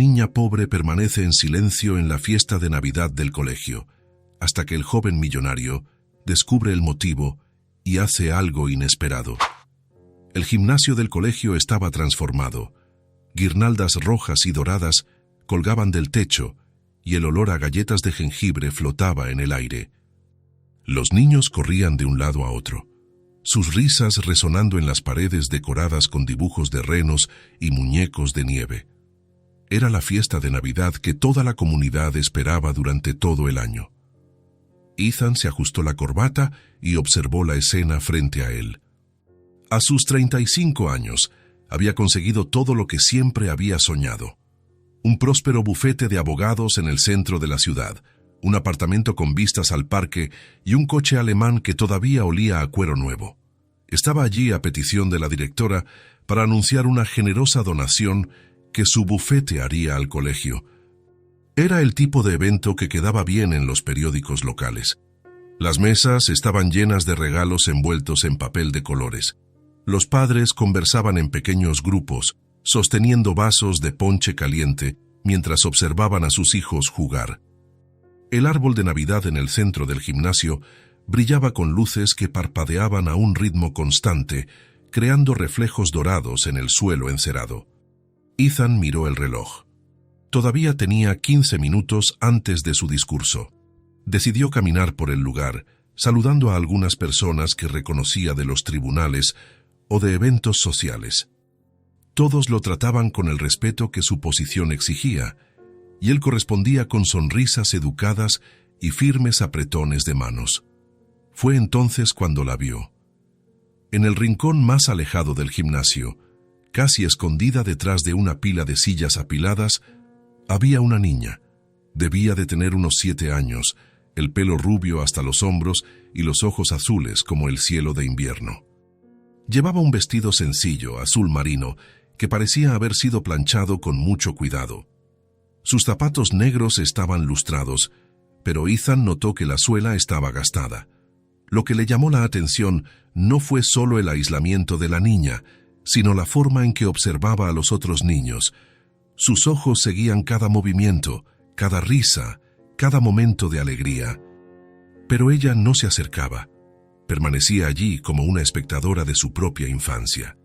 niña pobre permanece en silencio en la fiesta de Navidad del colegio, hasta que el joven millonario descubre el motivo y hace algo inesperado. El gimnasio del colegio estaba transformado. Guirnaldas rojas y doradas colgaban del techo y el olor a galletas de jengibre flotaba en el aire. Los niños corrían de un lado a otro, sus risas resonando en las paredes decoradas con dibujos de renos y muñecos de nieve. Era la fiesta de Navidad que toda la comunidad esperaba durante todo el año. Ethan se ajustó la corbata y observó la escena frente a él. A sus 35 años, había conseguido todo lo que siempre había soñado. Un próspero bufete de abogados en el centro de la ciudad, un apartamento con vistas al parque y un coche alemán que todavía olía a cuero nuevo. Estaba allí a petición de la directora para anunciar una generosa donación que su bufete haría al colegio. Era el tipo de evento que quedaba bien en los periódicos locales. Las mesas estaban llenas de regalos envueltos en papel de colores. Los padres conversaban en pequeños grupos, sosteniendo vasos de ponche caliente mientras observaban a sus hijos jugar. El árbol de Navidad en el centro del gimnasio brillaba con luces que parpadeaban a un ritmo constante, creando reflejos dorados en el suelo encerado. Ethan miró el reloj. Todavía tenía 15 minutos antes de su discurso. Decidió caminar por el lugar, saludando a algunas personas que reconocía de los tribunales o de eventos sociales. Todos lo trataban con el respeto que su posición exigía, y él correspondía con sonrisas educadas y firmes apretones de manos. Fue entonces cuando la vio. En el rincón más alejado del gimnasio, casi escondida detrás de una pila de sillas apiladas, había una niña. Debía de tener unos 7 años, el pelo rubio hasta los hombros y los ojos azules como el cielo de invierno. Llevaba un vestido sencillo, azul marino, que parecía haber sido planchado con mucho cuidado. Sus zapatos negros estaban lustrados, pero Ethan notó que la suela estaba gastada. Lo que le llamó la atención no fue solo el aislamiento de la niña, sino la forma en que observaba a los otros niños. Sus ojos seguían cada movimiento, cada risa, cada momento de alegría. Pero ella no se acercaba. Permanecía allí como una espectadora de su propia infancia.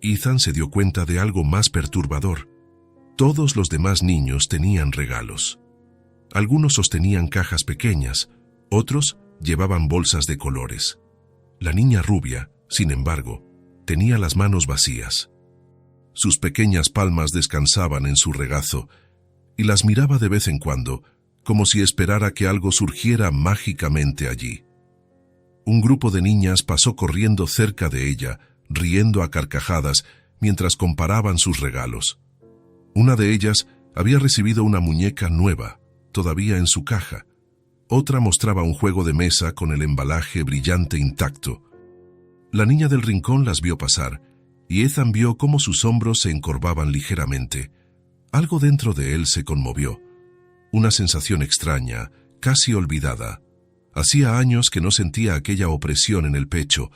Ethan se dio cuenta de algo más perturbador. Todos los demás niños tenían regalos. Algunos sostenían cajas pequeñas, otros llevaban bolsas de colores. La niña rubia, sin embargo, tenía las manos vacías. Sus pequeñas palmas descansaban en su regazo y las miraba de vez en cuando, como si esperara que algo surgiera mágicamente allí. Un grupo de niñas pasó corriendo cerca de ella, riendo a carcajadas mientras comparaban sus regalos. Una de ellas había recibido una muñeca nueva, todavía en su caja. Otra mostraba un juego de mesa con el embalaje brillante intacto. La niña del rincón las vio pasar, y Ethan vio cómo sus hombros se encorvaban ligeramente. Algo dentro de él se conmovió. Una sensación extraña, casi olvidada. Hacía años que no sentía aquella opresión en el pecho,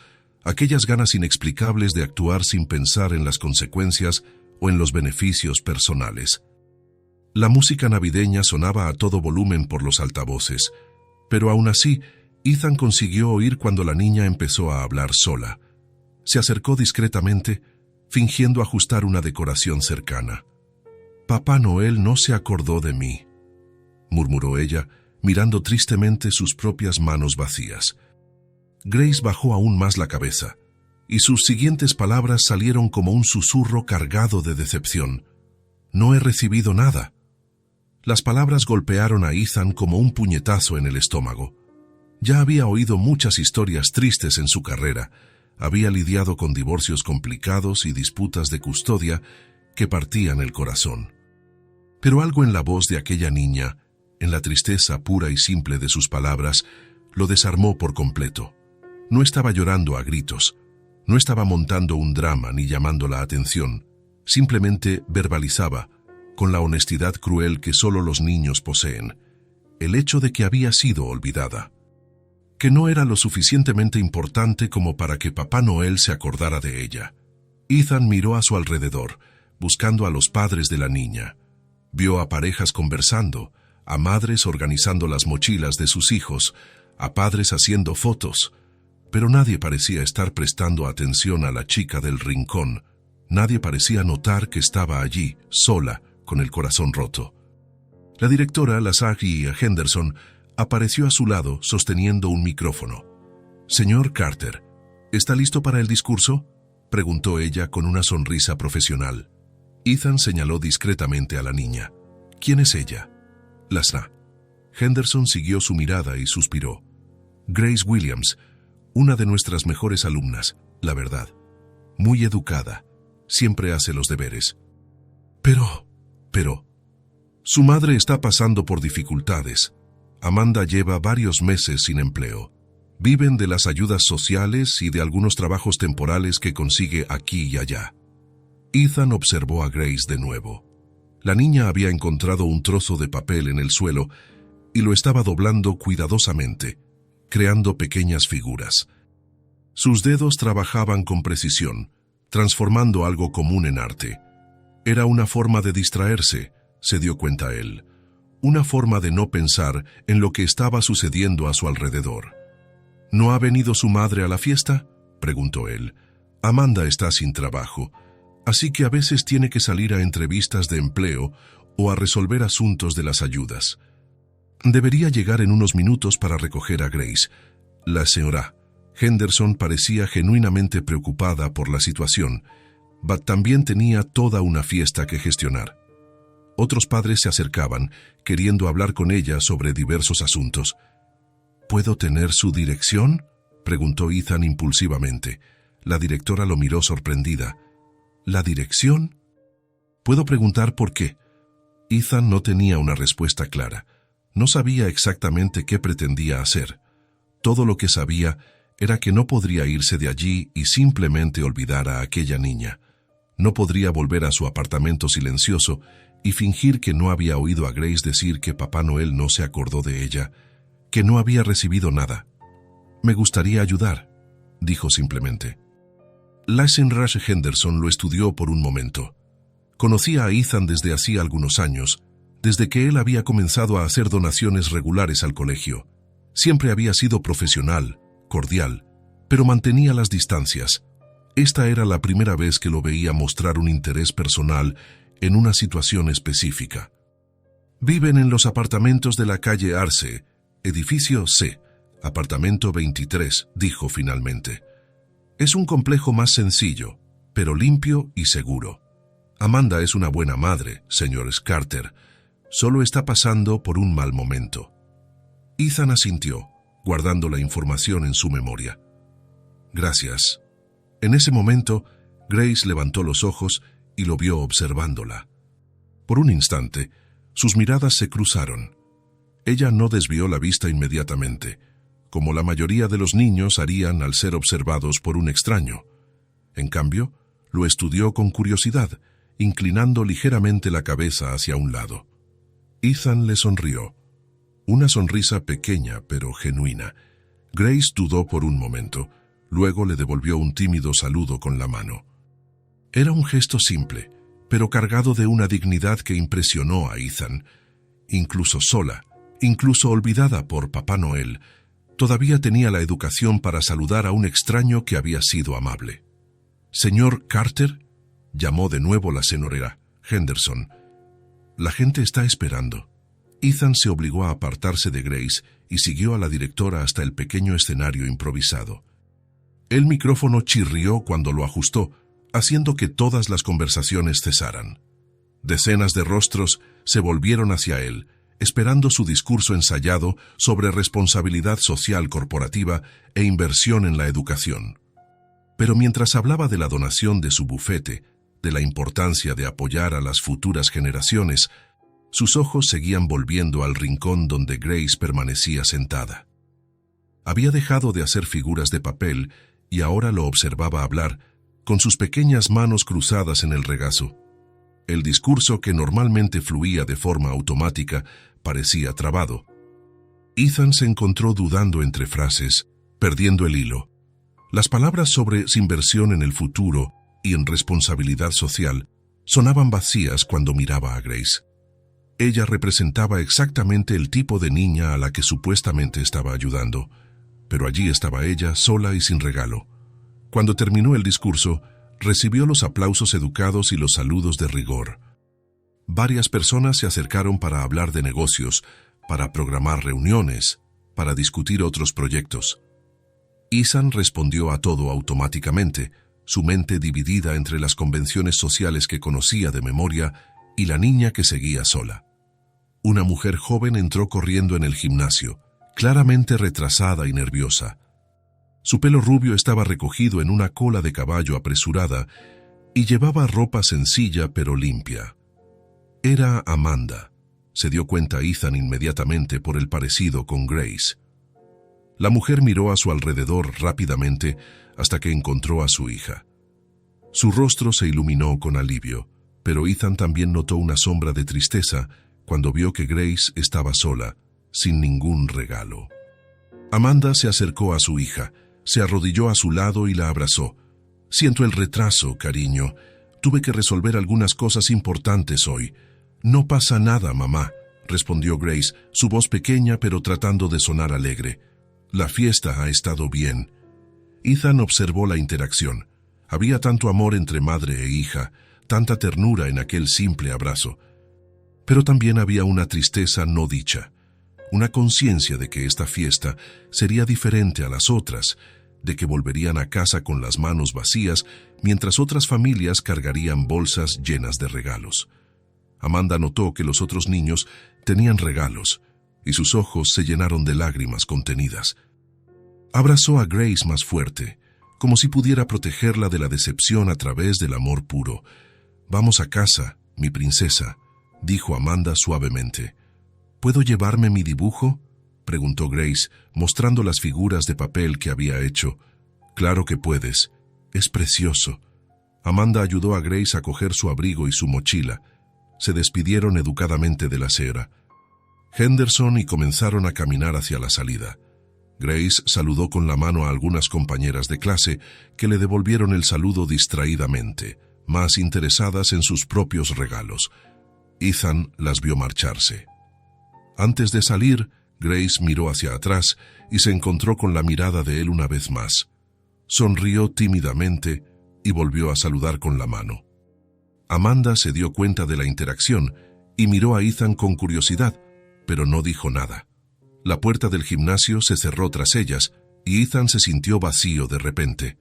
aquellas ganas inexplicables de actuar sin pensar en las consecuencias o en los beneficios personales. La música navideña sonaba a todo volumen por los altavoces, pero aún así, Ethan consiguió oír cuando la niña empezó a hablar sola. Se acercó discretamente, fingiendo ajustar una decoración cercana. «Papá Noel no se acordó de mí», murmuró ella, mirando tristemente sus propias manos vacías. Grace bajó aún más la cabeza, y sus siguientes palabras salieron como un susurro cargado de decepción. «No he recibido nada». Las palabras golpearon a Ethan como un puñetazo en el estómago. Ya había oído muchas historias tristes en su carrera, había lidiado con divorcios complicados y disputas de custodia que partían el corazón. Pero algo en la voz de aquella niña, en la tristeza pura y simple de sus palabras, lo desarmó por completo. No estaba llorando a gritos, no estaba montando un drama ni llamando la atención, simplemente verbalizaba, con la honestidad cruel que solo los niños poseen, el hecho de que había sido olvidada. Que no era lo suficientemente importante como para que Papá Noel se acordara de ella. Ethan miró a su alrededor, buscando a los padres de la niña. Vio a parejas conversando, a madres organizando las mochilas de sus hijos, a padres haciendo fotos, pero nadie parecía estar prestando atención a la chica del rincón. Nadie parecía notar que estaba allí, sola, con el corazón roto. La directora, Lasaghi Henderson, apareció a su lado sosteniendo un micrófono. «Señor Carter, ¿está listo para el discurso?», preguntó ella con una sonrisa profesional. Ethan señaló discretamente a la niña. «¿Quién es ella?». «Lasna». Henderson siguió su mirada y suspiró. «Grace Williams, una de nuestras mejores alumnas, la verdad. Muy educada, siempre hace los deberes. Pero... Su madre está pasando por dificultades. Amanda lleva varios meses sin empleo. Viven de las ayudas sociales y de algunos trabajos temporales que consigue aquí y allá». Ethan observó a Grace de nuevo. La niña había encontrado un trozo de papel en el suelo y lo estaba doblando cuidadosamente, creando pequeñas figuras. Sus dedos trabajaban con precisión, transformando algo común en arte. Era una forma de distraerse, se dio cuenta él. Una forma de no pensar en lo que estaba sucediendo a su alrededor. «¿No ha venido su madre a la fiesta?», preguntó él. «Amanda está sin trabajo, así que a veces tiene que salir a entrevistas de empleo o a resolver asuntos de las ayudas. Debería llegar en unos minutos para recoger a Grace». La señora Henderson parecía genuinamente preocupada por la situación, pero también tenía toda una fiesta que gestionar. Otros padres se acercaban, queriendo hablar con ella sobre diversos asuntos. «¿Puedo tener su dirección?», preguntó Ethan impulsivamente. La directora lo miró sorprendida. «¿La dirección?». «¿Puedo preguntar por qué?». Ethan no tenía una respuesta clara. No sabía exactamente qué pretendía hacer. Todo lo que sabía era que no podría irse de allí y simplemente olvidar a aquella niña. No podría volver a su apartamento silencioso y fingir que no había oído a Grace decir que Papá Noel no se acordó de ella, que no había recibido nada. «Me gustaría ayudar», dijo simplemente. Lasaghi Henderson lo estudió por un momento. Conocía a Ethan desde hacía algunos años, desde que él había comenzado a hacer donaciones regulares al colegio. Siempre había sido profesional, cordial, pero mantenía las distancias. Esta era la primera vez que lo veía mostrar un interés personal en una situación específica. «Viven en los apartamentos de la calle Arce, edificio C, apartamento 23», dijo finalmente. «Es un complejo más sencillo, pero limpio y seguro. Amanda es una buena madre, señor Carter. Solo está pasando por un mal momento». Ethan asintió, guardando la información en su memoria. «Gracias». En ese momento, Grace levantó los ojos y lo vio observándola. Por un instante, sus miradas se cruzaron. Ella no desvió la vista inmediatamente, como la mayoría de los niños harían al ser observados por un extraño. En cambio, lo estudió con curiosidad, inclinando ligeramente la cabeza hacia un lado. Ethan le sonrió. Una sonrisa pequeña pero genuina. Grace dudó por un momento, luego le devolvió un tímido saludo con la mano. Era un gesto simple, pero cargado de una dignidad que impresionó a Ethan. Incluso sola, incluso olvidada por Papá Noel, todavía tenía la educación para saludar a un extraño que había sido amable. «Señor Carter», llamó de nuevo la señora Henderson. «La gente está esperando». Ethan se obligó a apartarse de Grace y siguió a la directora hasta el pequeño escenario improvisado. El micrófono chirrió cuando lo ajustó, haciendo que todas las conversaciones cesaran. Decenas de rostros se volvieron hacia él, esperando su discurso ensayado sobre responsabilidad social corporativa e inversión en la educación. Pero mientras hablaba de la donación de su bufete, de la importancia de apoyar a las futuras generaciones, sus ojos seguían volviendo al rincón donde Grace permanecía sentada. Había dejado de hacer figuras de papel y ahora lo observaba hablar, con sus pequeñas manos cruzadas en el regazo. El discurso, que normalmente fluía de forma automática, parecía trabado. Ethan se encontró dudando entre frases, perdiendo el hilo. Las palabras sobre inversión en el futuro y en responsabilidad social sonaban vacías cuando miraba a Grace. Ella representaba exactamente el tipo de niña a la que supuestamente estaba ayudando, pero allí estaba ella, sola y sin regalo. Cuando terminó el discurso, recibió los aplausos educados y los saludos de rigor. Varias personas se acercaron para hablar de negocios, para programar reuniones, para discutir otros proyectos. Ethan respondió a todo automáticamente, su mente dividida entre las convenciones sociales que conocía de memoria y la niña que seguía sola. Una mujer joven entró corriendo en el gimnasio, claramente retrasada y nerviosa. Su pelo rubio estaba recogido en una cola de caballo apresurada y llevaba ropa sencilla pero limpia. Era Amanda. Se dio cuenta Ethan inmediatamente por el parecido con Grace. La mujer miró a su alrededor rápidamente hasta que encontró a su hija. Su rostro se iluminó con alivio, pero Ethan también notó una sombra de tristeza cuando vio que Grace estaba sola, sin ningún regalo. Amanda se acercó a su hija, se arrodilló a su lado y la abrazó. «Siento el retraso, cariño. Tuve que resolver algunas cosas importantes hoy. No pasa nada, mamá», respondió Grace, su voz pequeña pero tratando de sonar alegre. «La fiesta ha estado bien». Ethan observó la interacción. Había tanto amor entre madre e hija, tanta ternura en aquel simple abrazo. Pero también había una tristeza no dicha, una conciencia de que esta fiesta sería diferente a las otras, de que volverían a casa con las manos vacías mientras otras familias cargarían bolsas llenas de regalos. Amanda notó que los otros niños tenían regalos y sus ojos se llenaron de lágrimas contenidas. Abrazó a Grace más fuerte, como si pudiera protegerla de la decepción a través del amor puro. «Vamos a casa, mi princesa», dijo Amanda suavemente. «¿Puedo llevarme mi dibujo?», preguntó Grace, mostrando las figuras de papel que había hecho. «Claro que puedes. Es precioso». Amanda ayudó a Grace a coger su abrigo y su mochila. Se despidieron educadamente de la acera. Henderson y comenzaron a caminar hacia la salida. Grace saludó con la mano a algunas compañeras de clase que le devolvieron el saludo distraídamente, más interesadas en sus propios regalos. Ethan las vio marcharse. Antes de salir, Grace miró hacia atrás y se encontró con la mirada de él una vez más. Sonrió tímidamente y volvió a saludar con la mano. Amanda se dio cuenta de la interacción y miró a Ethan con curiosidad, pero no dijo nada. La puerta del gimnasio se cerró tras ellas y Ethan se sintió vacío de repente.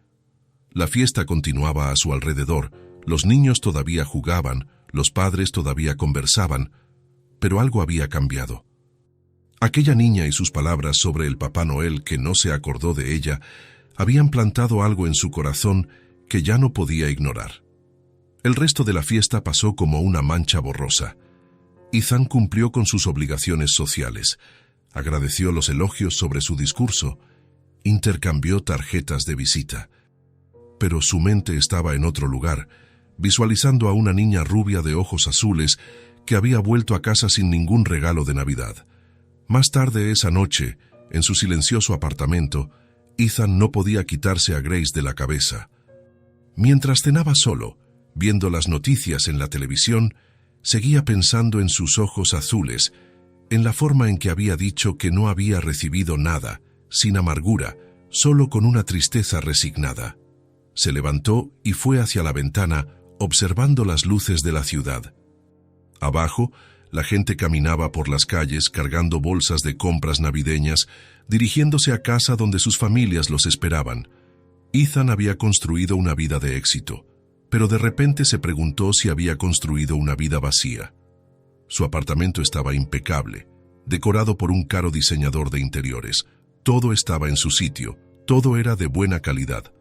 La fiesta continuaba a su alrededor, los niños todavía jugaban, los padres todavía conversaban, pero algo había cambiado. Aquella niña y sus palabras sobre el Papá Noel que no se acordó de ella habían plantado algo en su corazón que ya no podía ignorar. El resto de la fiesta pasó como una mancha borrosa. Ethan cumplió con sus obligaciones sociales, agradeció los elogios sobre su discurso, intercambió tarjetas de visita. Pero su mente estaba en otro lugar, visualizando a una niña rubia de ojos azules que había vuelto a casa sin ningún regalo de Navidad. Más tarde esa noche, en su silencioso apartamento, Ethan no podía quitarse a Grace de la cabeza. Mientras cenaba solo, viendo las noticias en la televisión, seguía pensando en sus ojos azules, en la forma en que había dicho que no había recibido nada, sin amargura, solo con una tristeza resignada. Se levantó y fue hacia la ventana, observando las luces de la ciudad. Abajo, la gente caminaba por las calles cargando bolsas de compras navideñas, dirigiéndose a casa donde sus familias los esperaban. Ethan había construido una vida de éxito, pero de repente se preguntó si había construido una vida vacía. Su apartamento estaba impecable, decorado por un caro diseñador de interiores. Todo estaba en su sitio, todo era de buena calidad.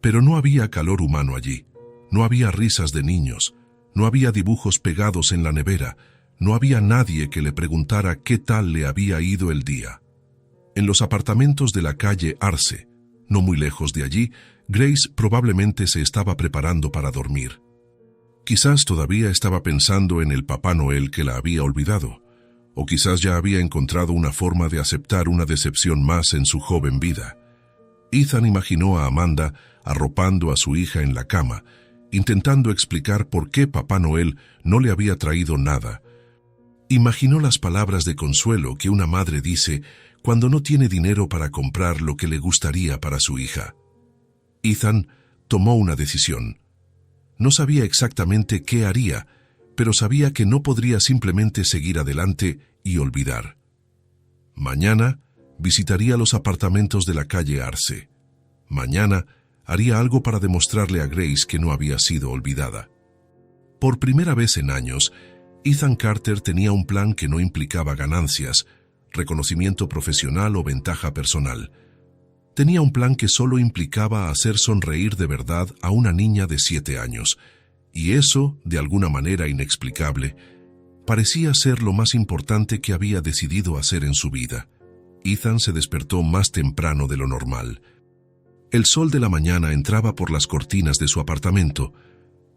Pero no había calor humano allí, no había risas de niños, no había dibujos pegados en la nevera, no había nadie que le preguntara qué tal le había ido el día. En los apartamentos de la calle Arce, no muy lejos de allí, Grace probablemente se estaba preparando para dormir. Quizás todavía estaba pensando en el Papá Noel que la había olvidado, o quizás ya había encontrado una forma de aceptar una decepción más en su joven vida. Ethan imaginó a Amanda arropando a su hija en la cama, intentando explicar por qué Papá Noel no le había traído nada. Imaginó las palabras de consuelo que una madre dice cuando no tiene dinero para comprar lo que le gustaría para su hija. Ethan tomó una decisión. No sabía exactamente qué haría, pero sabía que no podría simplemente seguir adelante y olvidar. Mañana visitaría los apartamentos de la calle Arce. Mañana haría algo para demostrarle a Grace que no había sido olvidada. Por primera vez en años, Ethan Carter tenía un plan que no implicaba ganancias, reconocimiento profesional o ventaja personal. Tenía un plan que solo implicaba hacer sonreír de verdad a una niña de 7 años, y eso, de alguna manera inexplicable, parecía ser lo más importante que había decidido hacer en su vida. Ethan se despertó más temprano de lo normal. El sol de la mañana entraba por las cortinas de su apartamento,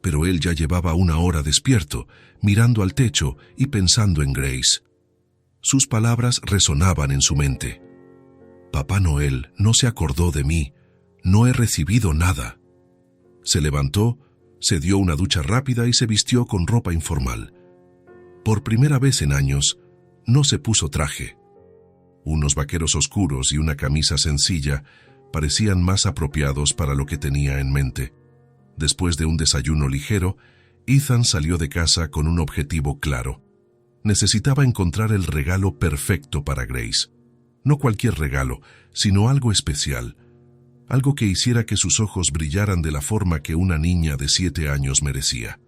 pero él ya llevaba 1 hora despierto, mirando al techo y pensando en Grace. Sus palabras resonaban en su mente. Papá Noel no se acordó de mí, no he recibido nada. Se levantó, se dio una ducha rápida y se vistió con ropa informal. Por primera vez en años, no se puso traje. Unos vaqueros oscuros y una camisa sencilla parecían más apropiados para lo que tenía en mente. Después de un desayuno ligero, Ethan salió de casa con un objetivo claro. Necesitaba encontrar el regalo perfecto para Grace. No cualquier regalo, sino algo especial. Algo que hiciera que sus ojos brillaran de la forma que una niña de 7 años merecía.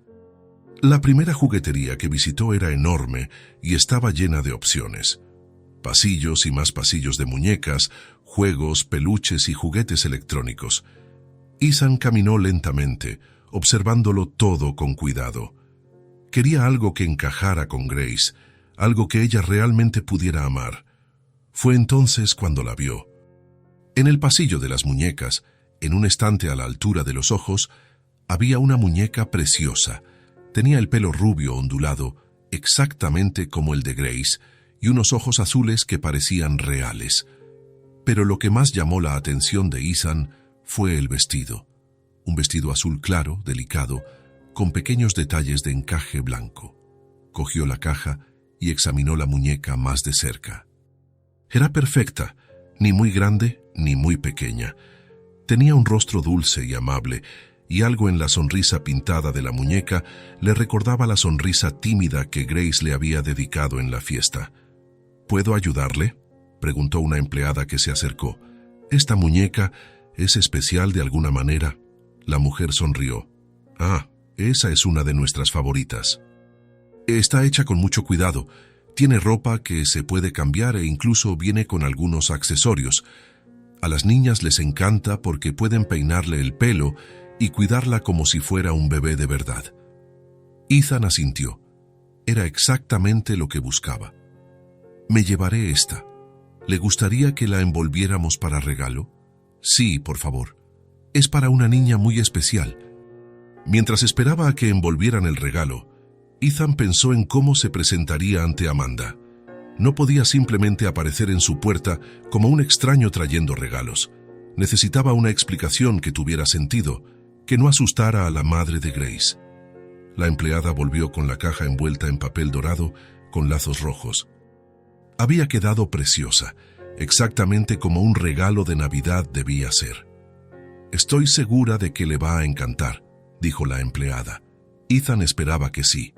La primera juguetería que visitó era enorme y estaba llena de opciones. Pasillos y más pasillos de muñecas, juegos, peluches y juguetes electrónicos. Ethan caminó lentamente, observándolo todo con cuidado. Quería algo que encajara con Grace, algo que ella realmente pudiera amar. Fue entonces cuando la vio. En el pasillo de las muñecas, en un estante a la altura de los ojos, había una muñeca preciosa. Tenía el pelo rubio ondulado, exactamente como el de Grace, y unos ojos azules que parecían reales. Pero lo que más llamó la atención de Ethan fue el vestido. Un vestido azul claro, delicado, con pequeños detalles de encaje blanco. Cogió la caja y examinó la muñeca más de cerca. Era perfecta, ni muy grande ni muy pequeña. Tenía un rostro dulce y amable, y algo en la sonrisa pintada de la muñeca le recordaba la sonrisa tímida que Grace le había dedicado en la fiesta. ¿Puedo ayudarle?, preguntó una empleada que se acercó. ¿Esta muñeca es especial de alguna manera? La mujer sonrió. Ah, esa es una de nuestras favoritas. Está hecha con mucho cuidado. Tiene ropa que se puede cambiar e incluso viene con algunos accesorios. A las niñas les encanta porque pueden peinarle el pelo y cuidarla como si fuera un bebé de verdad. Ethan asintió. Era exactamente lo que buscaba. Me llevaré esta. ¿Le gustaría que la envolviéramos para regalo? Sí, por favor. Es para una niña muy especial. Mientras esperaba a que envolvieran el regalo, Ethan pensó en cómo se presentaría ante Amanda. No podía simplemente aparecer en su puerta como un extraño trayendo regalos. Necesitaba una explicación que tuviera sentido, que no asustara a la madre de Grace. La empleada volvió con la caja envuelta en papel dorado con lazos rojos. Había quedado preciosa, exactamente como un regalo de Navidad debía ser. Estoy segura de que le va a encantar, dijo la empleada. Ethan esperaba que sí.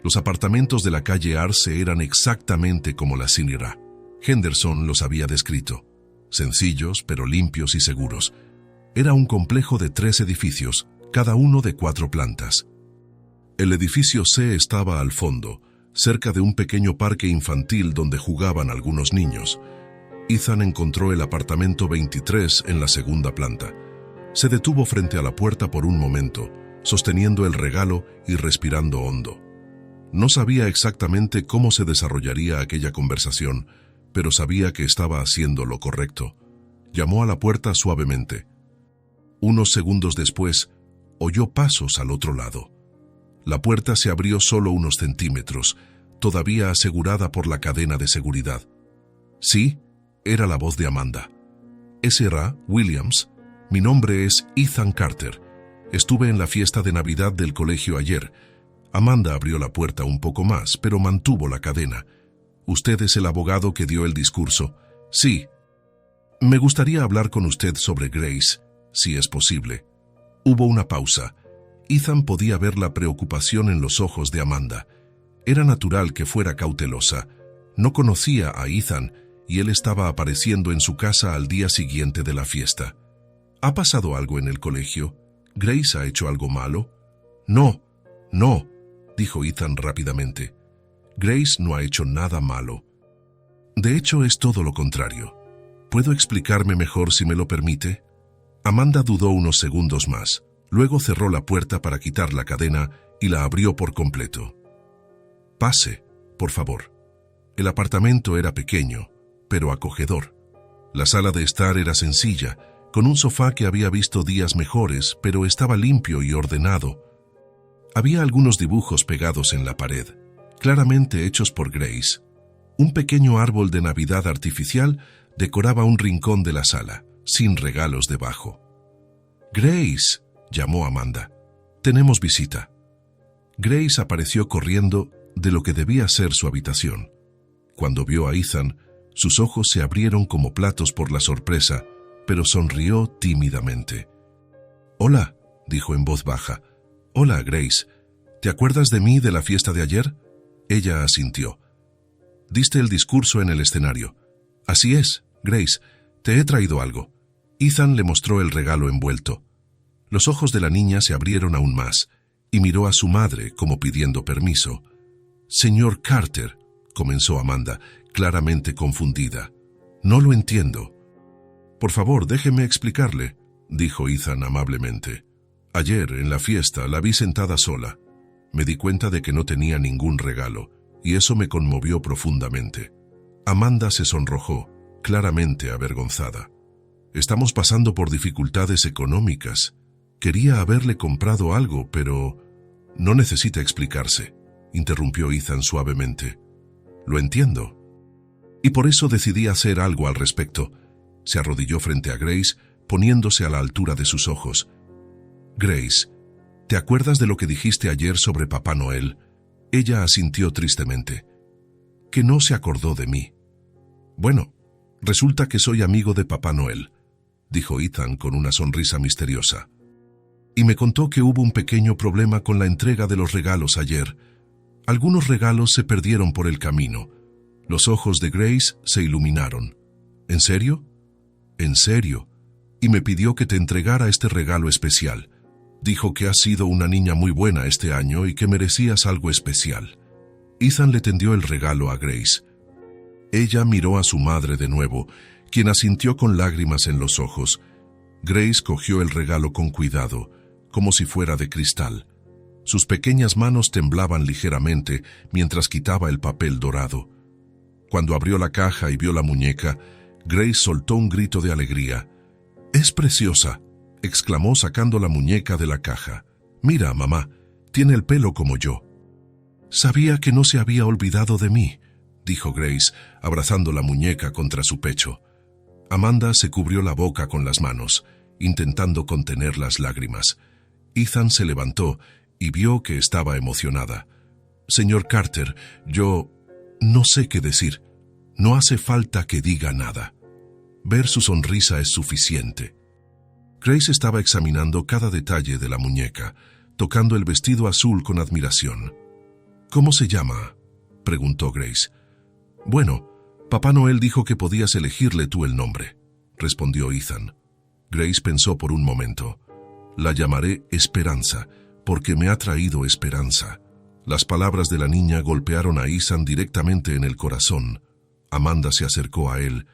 Los apartamentos de la calle Arce eran exactamente como la señora Henderson los había descrito. Sencillos, pero limpios y seguros. Era un complejo de 3 edificios, cada uno de 4 plantas. El edificio C estaba al fondo, cerca de un pequeño parque infantil donde jugaban algunos niños. Ethan encontró el apartamento 23 en la segunda planta. Se detuvo frente a la puerta por un momento, sosteniendo el regalo y respirando hondo. No sabía exactamente cómo se desarrollaría aquella conversación, pero sabía que estaba haciendo lo correcto. Llamó a la puerta suavemente. Unos segundos después, oyó pasos al otro lado. La puerta se abrió solo unos centímetros, todavía asegurada por la cadena de seguridad. Sí, era la voz de Amanda. S.R. Williams, mi nombre es Ethan Carter. Estuve en la fiesta de Navidad del colegio ayer. Amanda abrió la puerta un poco más, pero mantuvo la cadena. «¿Usted es el abogado que dio el discurso?» «Sí». «Me gustaría hablar con usted sobre Grace, si es posible». Hubo una pausa. Ethan podía ver la preocupación en los ojos de Amanda. Era natural que fuera cautelosa. No conocía a Ethan y él estaba apareciendo en su casa al día siguiente de la fiesta. ¿Ha pasado algo en el colegio? ¿Grace ha hecho algo malo? No, dijo Ethan rápidamente. Grace no ha hecho nada malo. De hecho, es todo lo contrario. ¿Puedo explicarme mejor si me lo permite? Amanda dudó unos segundos más. Luego cerró la puerta para quitar la cadena y la abrió por completo. «Pase, por favor». El apartamento era pequeño, pero acogedor. La sala de estar era sencilla, con un sofá que había visto días mejores, pero estaba limpio y ordenado. Había algunos dibujos pegados en la pared, claramente hechos por Grace. Un pequeño árbol de Navidad artificial decoraba un rincón de la sala, sin regalos debajo. «Grace», llamó Amanda. «Tenemos visita». Grace apareció corriendo de lo que debía ser su habitación. Cuando vio a Ethan, sus ojos se abrieron como platos por la sorpresa, pero sonrió tímidamente. «Hola», dijo en voz baja. «Hola, Grace. ¿Te acuerdas de mí de la fiesta de ayer?» Ella asintió. «Diste el discurso en el escenario». «Así es, Grace. Te he traído algo». Ethan le mostró el regalo envuelto. Los ojos de la niña se abrieron aún más, y miró a su madre como pidiendo permiso. «Señor Carter», comenzó Amanda, claramente confundida. «No lo entiendo». «Por favor, déjeme explicarle», dijo Ethan amablemente. «Ayer, en la fiesta, la vi sentada sola. Me di cuenta de que no tenía ningún regalo, y eso me conmovió profundamente». Amanda se sonrojó, claramente avergonzada. «Estamos pasando por dificultades económicas. Quería haberle comprado algo, pero...» «No necesita explicarse», interrumpió Ethan suavemente. «Lo entiendo. Y por eso decidí hacer algo al respecto». Se arrodilló frente a Grace, poniéndose a la altura de sus ojos. «Grace, ¿te acuerdas de lo que dijiste ayer sobre Papá Noel?» Ella asintió tristemente. «Que no se acordó de mí». «Bueno, resulta que soy amigo de Papá Noel», dijo Ethan con una sonrisa misteriosa. «Y me contó que hubo un pequeño problema con la entrega de los regalos ayer. Algunos regalos se perdieron por el camino». Los ojos de Grace se iluminaron. «¿En serio?» «En serio. Y me pidió que te entregara este regalo especial. Dijo que has sido una niña muy buena este año y que merecías algo especial». Ethan le tendió el regalo a Grace. Ella miró a su madre de nuevo, quien asintió con lágrimas en los ojos. Grace cogió el regalo con cuidado, como si fuera de cristal. Sus pequeñas manos temblaban ligeramente mientras quitaba el papel dorado. Cuando abrió la caja y vio la muñeca, Grace soltó un grito de alegría. «¡Es preciosa!», exclamó sacando la muñeca de la caja. «Mira, mamá, tiene el pelo como yo». «Sabía que no se había olvidado de mí», dijo Grace, abrazando la muñeca contra su pecho. Amanda se cubrió la boca con las manos, intentando contener las lágrimas. Ethan se levantó y vio que estaba emocionada. «Señor Carter, yo no sé qué decir. No hace falta que diga nada». Ver su sonrisa es suficiente. Grace estaba examinando cada detalle de la muñeca, tocando el vestido azul con admiración. «¿Cómo se llama?», preguntó Grace. «Bueno, Papá Noel dijo que podías elegirle tú el nombre», respondió Ethan. Grace pensó por un momento. «La llamaré Esperanza, porque me ha traído esperanza». Las palabras de la niña golpearon a Ethan directamente en el corazón. Amanda se acercó a él.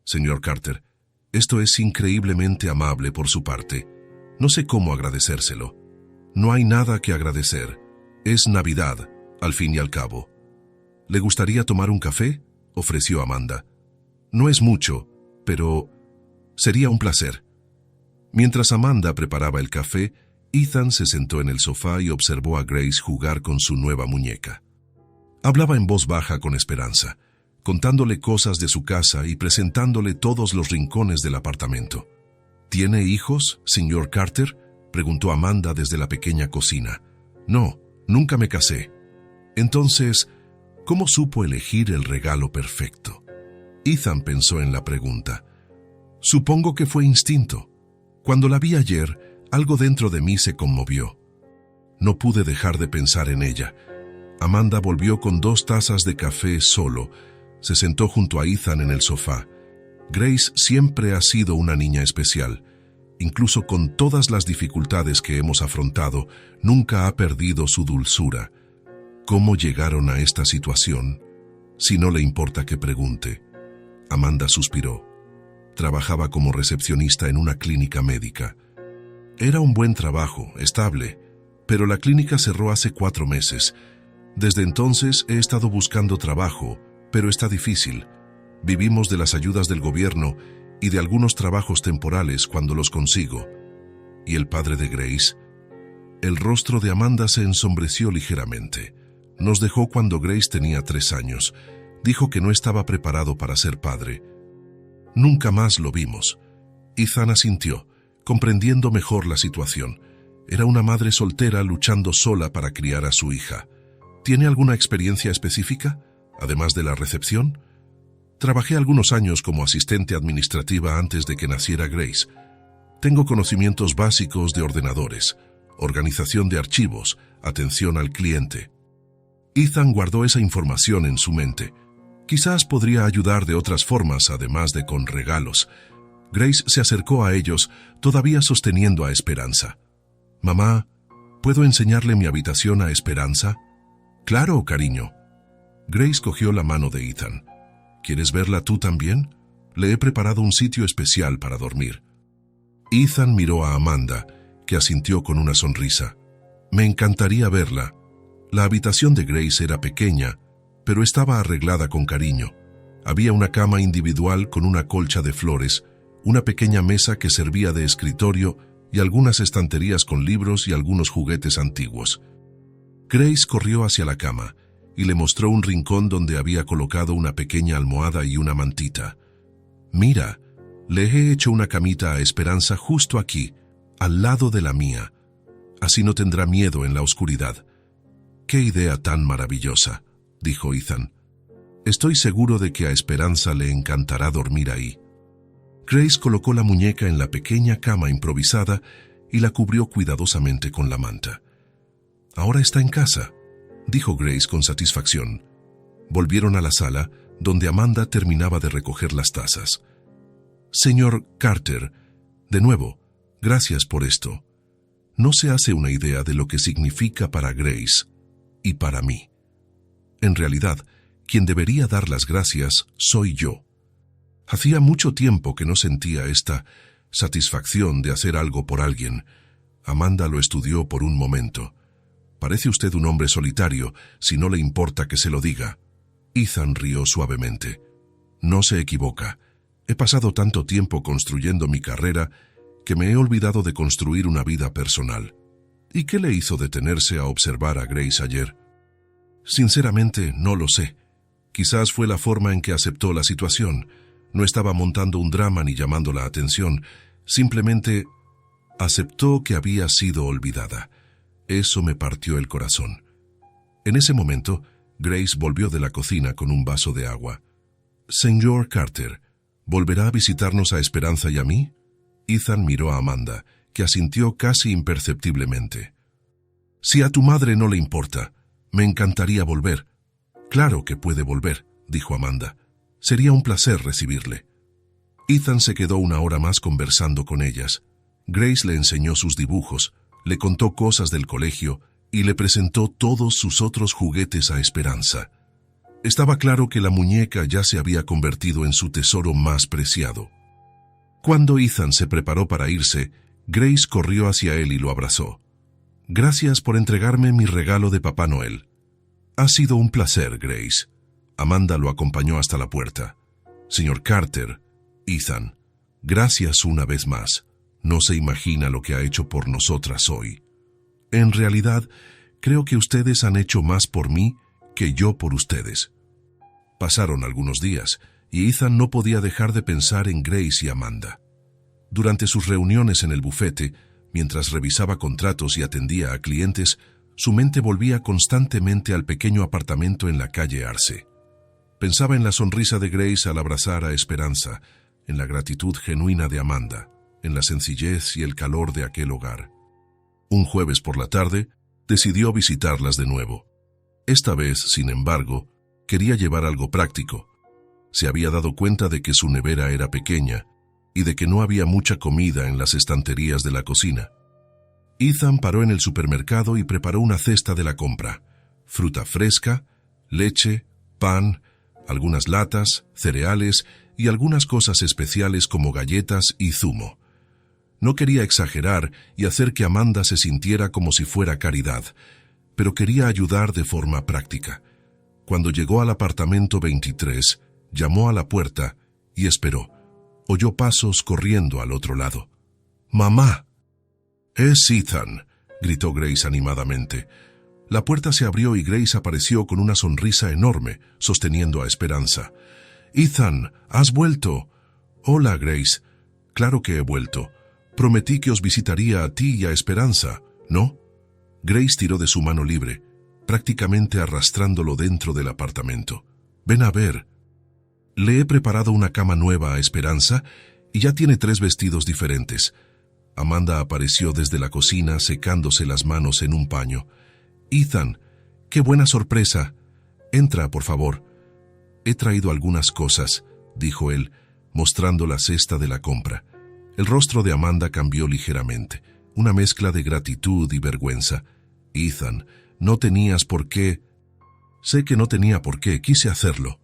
«Señor Carter, esto es increíblemente amable por su parte. No sé cómo agradecérselo. No hay nada que agradecer. Es Navidad, al fin y al cabo». «¿Le gustaría tomar un café?», ofreció Amanda. «No es mucho, pero sería un placer». Mientras Amanda preparaba el café, Ethan se sentó en el sofá y observó a Grace jugar con su nueva muñeca. Hablaba en voz baja con Esperanza, contándole cosas de su casa y presentándole todos los rincones del apartamento. «¿Tiene hijos, señor Carter?», preguntó Amanda desde la pequeña cocina. «No», Nunca me casé. Entonces, ¿cómo supo elegir el regalo perfecto? Ethan pensó en la pregunta. Supongo que fue instinto. Cuando la vi ayer, algo dentro de mí se conmovió. No pude dejar de pensar en ella. Amanda volvió con 2 tazas de café solo. Se sentó junto a Ethan en el sofá. Grace siempre ha sido una niña especial. Incluso con todas las dificultades que hemos afrontado, nunca ha perdido su dulzura. ¿Cómo llegaron a esta situación? Si no le importa que pregunte. Amanda suspiró. Trabajaba como recepcionista en una clínica médica. Era un buen trabajo, estable, pero la clínica cerró hace 4 meses. Desde entonces he estado buscando trabajo, pero está difícil. Vivimos de las ayudas del gobierno y de algunos trabajos temporales cuando los consigo. ¿Y el padre de Grace? El rostro de Amanda se ensombreció ligeramente. Nos dejó cuando Grace tenía 3 años. Dijo que no estaba preparado para ser padre. Nunca más lo vimos. Ethan asintió, comprendiendo mejor la situación. Era una madre soltera luchando sola para criar a su hija. ¿Tiene alguna experiencia específica, además de la recepción? Trabajé algunos años como asistente administrativa antes de que naciera Grace. Tengo conocimientos básicos de ordenadores, organización de archivos, atención al cliente. Ethan guardó esa información en su mente. Quizás podría ayudar de otras formas, además de con regalos. Grace se acercó a ellos, todavía sosteniendo a Esperanza. «Mamá, ¿puedo enseñarle mi habitación a Esperanza?» «Claro, cariño». Grace cogió la mano de Ethan. «¿Quieres verla tú también? Le he preparado un sitio especial para dormir». Ethan miró a Amanda, que asintió con una sonrisa. «Me encantaría verla». La habitación de Grace era pequeña, pero estaba arreglada con cariño. Había una cama individual con una colcha de flores, una pequeña mesa que servía de escritorio y algunas estanterías con libros y algunos juguetes antiguos. Grace corrió hacia la cama y le mostró un rincón donde había colocado una pequeña almohada y una mantita. «Mira, le he hecho una camita a Esperanza justo aquí, al lado de la mía. Así no tendrá miedo en la oscuridad». «Qué idea tan maravillosa», dijo Ethan. «Estoy seguro de que a Esperanza le encantará dormir ahí». Grace colocó la muñeca en la pequeña cama improvisada y la cubrió cuidadosamente con la manta. «Ahora está en casa», dijo Grace con satisfacción. Volvieron a la sala, donde Amanda terminaba de recoger las tazas. «Señor Carter, de nuevo, gracias por esto. No se hace una idea de lo que significa para Grace y para mí. En realidad, quien debería dar las gracias soy yo. Hacía mucho tiempo que no sentía esta satisfacción de hacer algo por alguien». Amanda lo estudió por un momento. «Parece usted un hombre solitario, si no le importa que se lo diga». Ethan rió suavemente. «No se equivoca. He pasado tanto tiempo construyendo mi carrera que me he olvidado de construir una vida personal». «¿Y qué le hizo detenerse a observar a Grace ayer?» «Sinceramente, no lo sé. Quizás fue la forma en que aceptó la situación. No estaba montando un drama ni llamando la atención. Simplemente aceptó que había sido olvidada. Eso me partió el corazón». En ese momento, Grace volvió de la cocina con un vaso de agua. «Señor Carter, ¿volverá a visitarnos a Esperanza y a mí?» Ethan miró a Amanda, que asintió casi imperceptiblemente. «Si a tu madre no le importa, me encantaría volver». «Claro que puede volver», dijo Amanda. «Sería un placer recibirle». Ethan se quedó una hora más conversando con ellas. Grace le enseñó sus dibujos, le contó cosas del colegio y le presentó todos sus otros juguetes a Esperanza. Estaba claro que la muñeca ya se había convertido en su tesoro más preciado. Cuando Ethan se preparó para irse, Grace corrió hacia él y lo abrazó. «Gracias por entregarme mi regalo de Papá Noel». «Ha sido un placer, Grace». Amanda lo acompañó hasta la puerta. «Señor Carter, Ethan, gracias una vez más. No se imagina lo que ha hecho por nosotras hoy. En realidad, creo que ustedes han hecho más por mí que yo por ustedes». Pasaron algunos días, y Ethan no podía dejar de pensar en Grace y Amanda. Durante sus reuniones en el bufete, mientras revisaba contratos y atendía a clientes, Su mente volvía constantemente al pequeño apartamento en la calle Arce. Pensaba en la sonrisa de Grace al abrazar a Esperanza, en la gratitud genuina de Amanda, en la sencillez y el calor de aquel hogar. Un jueves por la tarde, decidió visitarlas de nuevo. Esta vez, sin embargo, quería llevar algo práctico. Se había dado cuenta de que su nevera era pequeña y de que no había mucha comida en las estanterías de la cocina. Ethan paró en el supermercado y preparó una cesta de la compra: fruta fresca, leche, pan, algunas latas, cereales y algunas cosas especiales como galletas y zumo. No quería exagerar y hacer que Amanda se sintiera como si fuera caridad, pero quería ayudar de forma práctica. Cuando llegó al apartamento 23, llamó a la puerta y esperó. Oyó pasos corriendo al otro lado. ¡Mamá! «Es Ethan», gritó Grace animadamente. La puerta se abrió y Grace apareció con una sonrisa enorme, sosteniendo a Esperanza. «Ethan, ¿has vuelto?» «Hola, Grace. Claro que he vuelto. Prometí que os visitaría a ti y a Esperanza, ¿no?» Grace tiró de su mano libre, prácticamente arrastrándolo dentro del apartamento. «Ven a ver. Le he preparado una cama nueva a Esperanza y ya tiene 3 vestidos diferentes». Amanda apareció desde la cocina secándose las manos en un paño. «Ethan, qué buena sorpresa. Entra, por favor». «He traído algunas cosas», dijo él, mostrando la cesta de la compra. El rostro de Amanda cambió ligeramente, una mezcla de gratitud y vergüenza. «Ethan, no tenías por qué». «Sé que no tenía por qué, quise hacerlo».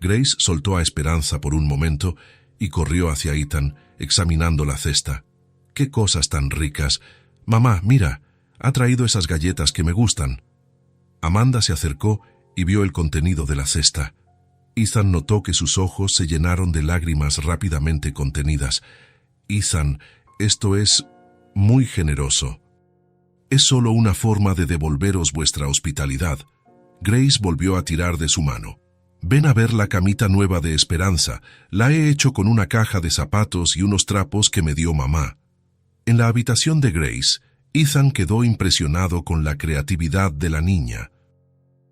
Grace soltó a Esperanza por un momento y corrió hacia Ethan, examinando la cesta. «Qué cosas tan ricas. Mamá, mira, ha traído esas galletas que me gustan». Amanda se acercó y vio el contenido de la cesta. Ethan notó que sus ojos se llenaron de lágrimas rápidamente contenidas. «Ethan, esto es muy generoso. Es solo una forma de devolveros vuestra hospitalidad». Grace volvió a tirar de su mano. «Ven a ver la camita nueva de Esperanza. La he hecho con una caja de zapatos y unos trapos que me dio mamá». En la habitación de Grace, Ethan quedó impresionado con la creatividad de la niña.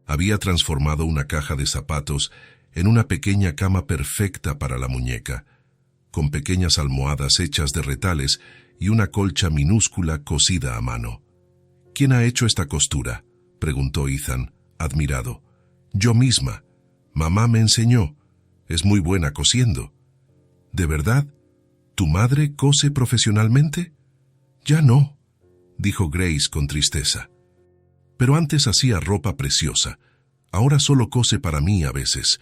Había transformado una caja de zapatos en una pequeña cama perfecta para la muñeca, con pequeñas almohadas hechas de retales y una colcha minúscula cosida a mano. «¿Quién ha hecho esta costura?», preguntó Ethan, admirado. «Yo misma. Mamá me enseñó. Es muy buena cosiendo». «¿De verdad? ¿Tu madre cose profesionalmente?» «Ya no», dijo Grace con tristeza. «Pero antes hacía ropa preciosa. Ahora solo cose para mí a veces».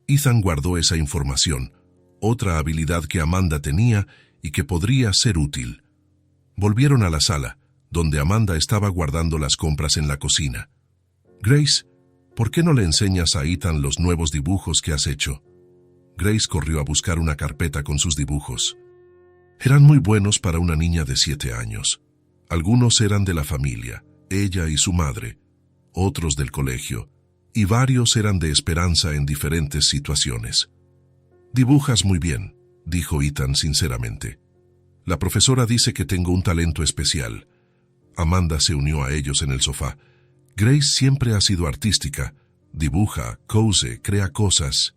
Ethan guardó esa información, otra habilidad que Amanda tenía y que podría ser útil. Volvieron a la sala, donde Amanda estaba guardando las compras en la cocina. «Grace, ¿por qué no le enseñas a Ethan los nuevos dibujos que has hecho?» Grace corrió a buscar una carpeta con sus dibujos. Eran muy buenos para una niña de 7 años. Algunos eran de la familia, ella y su madre, otros del colegio, y varios eran de Esperanza en diferentes situaciones. «Dibujas muy bien», dijo Ethan sinceramente. «La profesora dice que tengo un talento especial». Amanda se unió a ellos en el sofá. «Grace siempre ha sido artística. Dibuja, cose, crea cosas.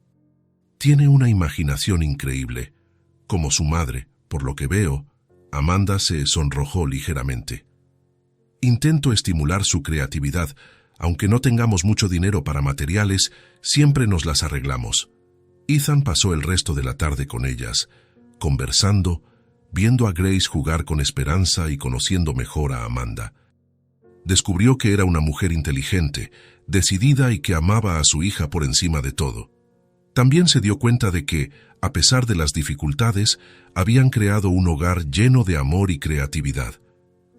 Tiene una imaginación increíble, como su madre, por lo que veo». Amanda se sonrojó ligeramente. «Intento estimular su creatividad. Aunque no tengamos mucho dinero para materiales, siempre nos las arreglamos». Ethan pasó el resto de la tarde con ellas, conversando, viendo a Grace jugar con Esperanza y conociendo mejor a Amanda. Descubrió que era una mujer inteligente, decidida y que amaba a su hija por encima de todo. También se dio cuenta de que, a pesar de las dificultades, habían creado un hogar lleno de amor y creatividad.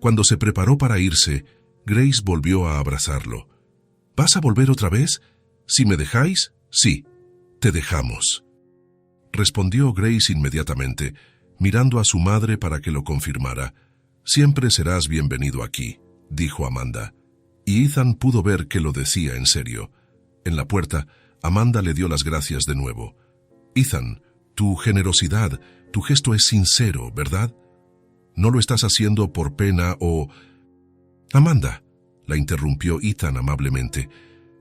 Cuando se preparó para irse, Grace volvió a abrazarlo. «¿Vas a volver otra vez? Si me dejáis, sí, te dejamos», respondió Grace inmediatamente, mirando a su madre para que lo confirmara. «Siempre serás bienvenido aquí», dijo Amanda, y Ethan pudo ver que lo decía en serio. En la puerta, Amanda le dio las gracias de nuevo. «Ethan, tu generosidad, tu gesto es sincero, ¿verdad? No lo estás haciendo por pena o...» «Amanda, la interrumpió Ethan amablemente.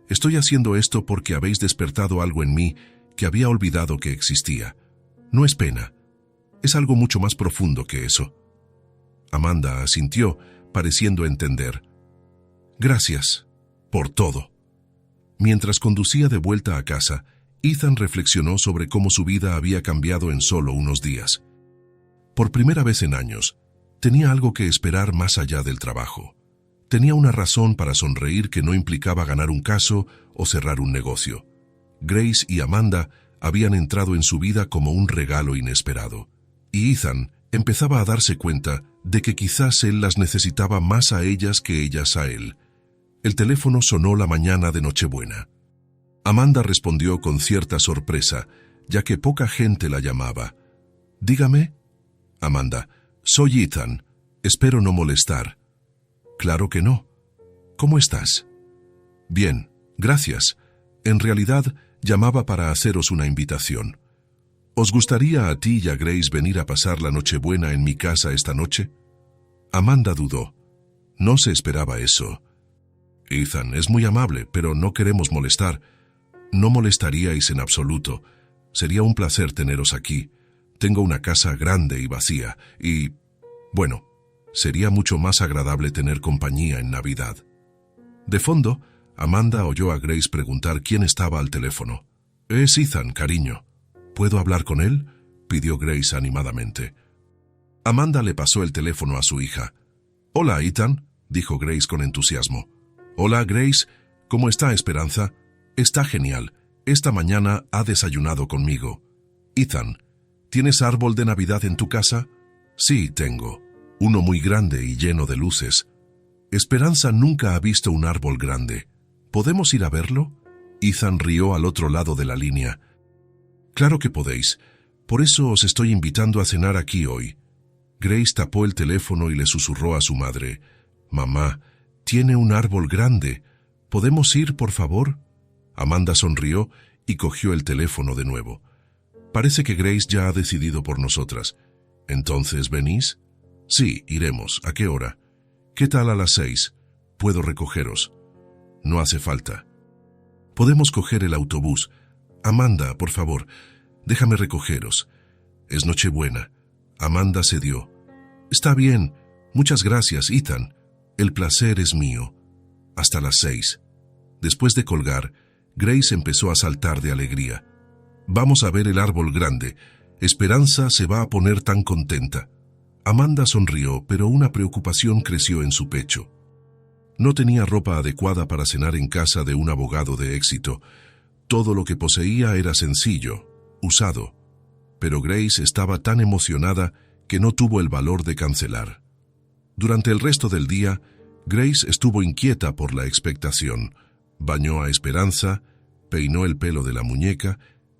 Estoy haciendo esto porque habéis despertado algo en mí que había olvidado que existía. No es pena. Es algo mucho más profundo que eso. Amanda asintió, pareciendo entender. Gracias por todo. Mientras conducía de vuelta a casa, Ethan reflexionó sobre cómo su vida había cambiado en solo unos días. Por primera vez en años, tenía algo que esperar más allá del trabajo. Tenía una razón para sonreír que no implicaba ganar un caso o cerrar un negocio. Grace y Amanda habían entrado en su vida como un regalo inesperado, y Ethan empezaba a darse cuenta de que quizás él las necesitaba más a ellas que ellas a él. El teléfono sonó la mañana de Nochebuena. Amanda respondió con cierta sorpresa, ya que poca gente la llamaba. «Dígame». «Amanda, soy Ethan. Espero no molestar». «Claro que no. ¿Cómo estás?» «Bien, gracias. En realidad, llamaba para haceros una invitación. ¿Os gustaría a ti y a Grace venir a pasar la Nochebuena en mi casa esta noche?» Amanda dudó. No se esperaba eso. «Ethan, es muy amable, pero no queremos molestar». «No molestaríais en absoluto. Sería un placer teneros aquí. Tengo una casa grande y vacía, y, bueno, sería mucho más agradable tener compañía en Navidad». De fondo, Amanda oyó a Grace preguntar quién estaba al teléfono. «Es Ethan, cariño. ¿Puedo hablar con él?», pidió Grace animadamente. Amanda le pasó el teléfono a su hija. «Hola, Ethan», dijo Grace con entusiasmo. «Hola, Grace. ¿Cómo está Esperanza?» «Está genial. Esta mañana ha desayunado conmigo». «Ethan, ¿tienes árbol de Navidad en tu casa?» «Sí, tengo. Uno muy grande y lleno de luces». «Esperanza nunca ha visto un árbol grande. ¿Podemos ir a verlo?» Ethan rió al otro lado de la línea. «Claro que podéis. Por eso os estoy invitando a cenar aquí hoy». Grace tapó el teléfono y le susurró a su madre. «Mamá, tiene un árbol grande. ¿Podemos ir, por favor?» Amanda sonrió y cogió el teléfono de nuevo. «Parece que Grace ya ha decidido por nosotras. ¿Entonces venís?» «Sí, iremos. ¿A qué hora?» «¿Qué tal a las 6? Puedo recogeros». «No hace falta. Podemos coger el autobús. Amanda, por favor, déjame recogeros. Es Nochebuena». Amanda cedió. «Está bien. Muchas gracias, Ethan. El placer es mío. Hasta las 6». Después de colgar, Grace empezó a saltar de alegría. «Vamos a ver el árbol grande. Esperanza se va a poner tan contenta». Amanda sonrió, pero una preocupación creció en su pecho. No tenía ropa adecuada para cenar en casa de un abogado de éxito. Todo lo que poseía era sencillo, usado. Pero Grace estaba tan emocionada que no tuvo el valor de cancelar. Durante el resto del día, Grace estuvo inquieta por la expectación. Bañó a Esperanza, peinó el pelo de la muñeca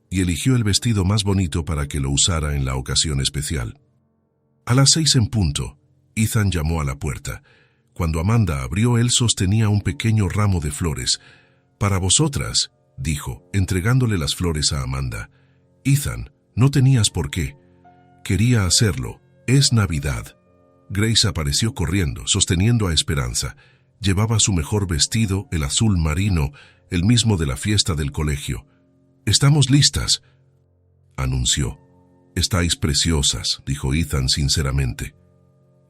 y eligió el vestido más bonito para que lo usara en la ocasión especial. A las 6 en punto, Ethan llamó a la puerta. Cuando Amanda abrió, él sostenía un pequeño ramo de flores. «Para vosotras», dijo, entregándole las flores a Amanda. «Ethan, no tenías por qué. Quería hacerlo. Es Navidad». Grace apareció corriendo, sosteniendo a Esperanza. Llevaba su mejor vestido, el azul marino, el mismo de la fiesta del colegio. «Estamos listas», anunció. «Estáis preciosas», dijo Ethan sinceramente.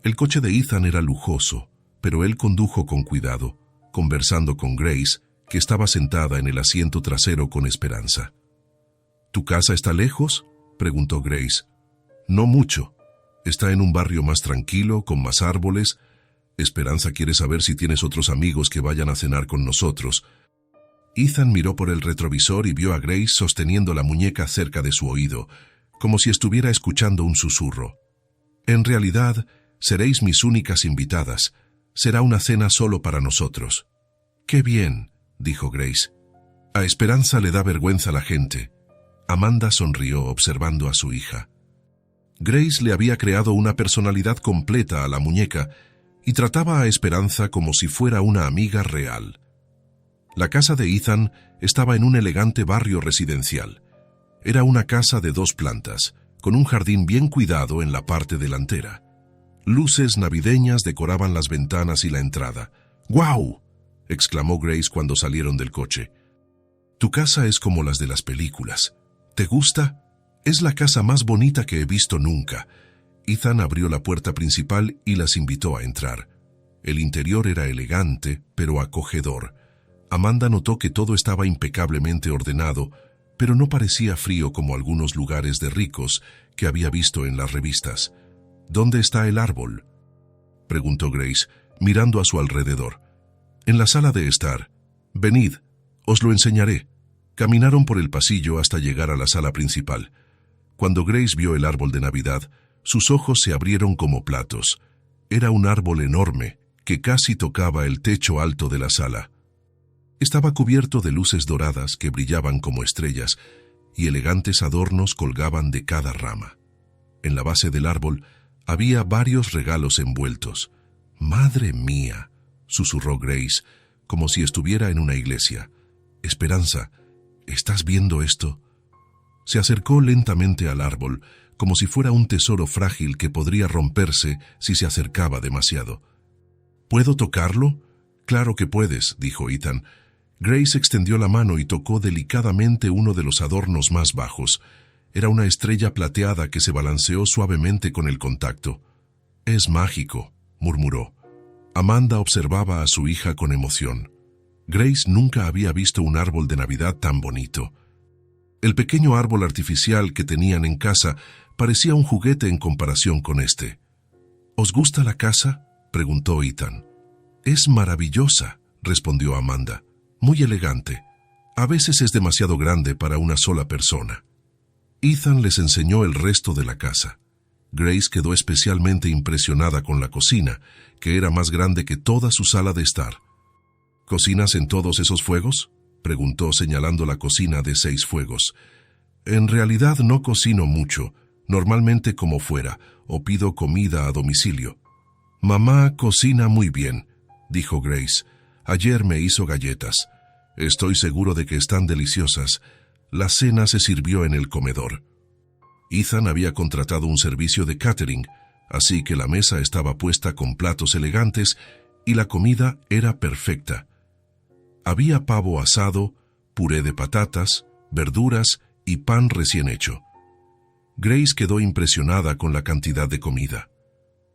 El coche de Ethan era lujoso, pero él condujo con cuidado, conversando con Grace, que estaba sentada en el asiento trasero con Esperanza. «¿Tu casa está lejos?», preguntó Grace. «No mucho. Está en un barrio más tranquilo, con más árboles. Esperanza quiere saber si tienes otros amigos que vayan a cenar con nosotros». Ethan miró por el retrovisor y vio a Grace sosteniendo la muñeca cerca de su oído, como si estuviera escuchando un susurro. «En realidad, seréis mis únicas invitadas. Será una cena solo para nosotros». «Qué bien», dijo Grace. «A Esperanza le da vergüenza la gente». Amanda sonrió observando a su hija. Grace le había creado una personalidad completa a la muñeca y trataba a Esperanza como si fuera una amiga real. La casa de Ethan estaba en un elegante barrio residencial. Era una casa de 2 plantas, con un jardín bien cuidado en la parte delantera. Luces navideñas decoraban las ventanas y la entrada. «¡Guau!», exclamó Grace cuando salieron del coche. Tu casa es como las de las películas. ¿Te gusta? Es la casa más bonita que he visto nunca. Ethan abrió la puerta principal y las invitó a entrar. El interior era elegante, pero acogedor. Amanda notó que todo estaba impecablemente ordenado, pero no parecía frío como algunos lugares de ricos que había visto en las revistas. ¿Dónde está el árbol?, preguntó Grace, mirando a su alrededor. En la sala de estar. Venid, os lo enseñaré. Caminaron por el pasillo hasta llegar a la sala principal. Cuando Grace vio el árbol de Navidad, sus ojos se abrieron como platos. Era un árbol enorme, que casi tocaba el techo alto de la sala. Estaba cubierto de luces doradas que brillaban como estrellas, y elegantes adornos colgaban de cada rama. En la base del árbol había varios regalos envueltos. «¡Madre mía!», susurró Grace, como si estuviera en una iglesia. «Esperanza, ¿estás viendo esto?». Se acercó lentamente al árbol, como si fuera un tesoro frágil que podría romperse si se acercaba demasiado. «¿Puedo tocarlo?». «Claro que puedes», dijo Ethan. Grace extendió la mano y tocó delicadamente uno de los adornos más bajos. Era una estrella plateada que se balanceó suavemente con el contacto. «Es mágico», murmuró. Amanda observaba a su hija con emoción. Grace nunca había visto un árbol de Navidad tan bonito. El pequeño árbol artificial que tenían en casa parecía un juguete en comparación con este. «¿Os gusta la casa?», preguntó Ethan. «Es maravillosa», respondió Amanda. «Muy elegante. A veces es demasiado grande para una sola persona». Ethan les enseñó el resto de la casa. Grace quedó especialmente impresionada con la cocina, que era más grande que toda su sala de estar. «¿Cocinas en todos esos fuegos?», preguntó señalando la cocina de 6 fuegos. «En realidad no cocino mucho, normalmente como fuera, o pido comida a domicilio». «Mamá cocina muy bien», dijo Grace. «Ayer me hizo galletas. Estoy seguro de que están deliciosas. La cena se sirvió en el comedor». Ethan había contratado un servicio de catering, así que la mesa estaba puesta con platos elegantes y la comida era perfecta. Había pavo asado, puré de patatas, verduras y pan recién hecho. Grace quedó impresionada con la cantidad de comida.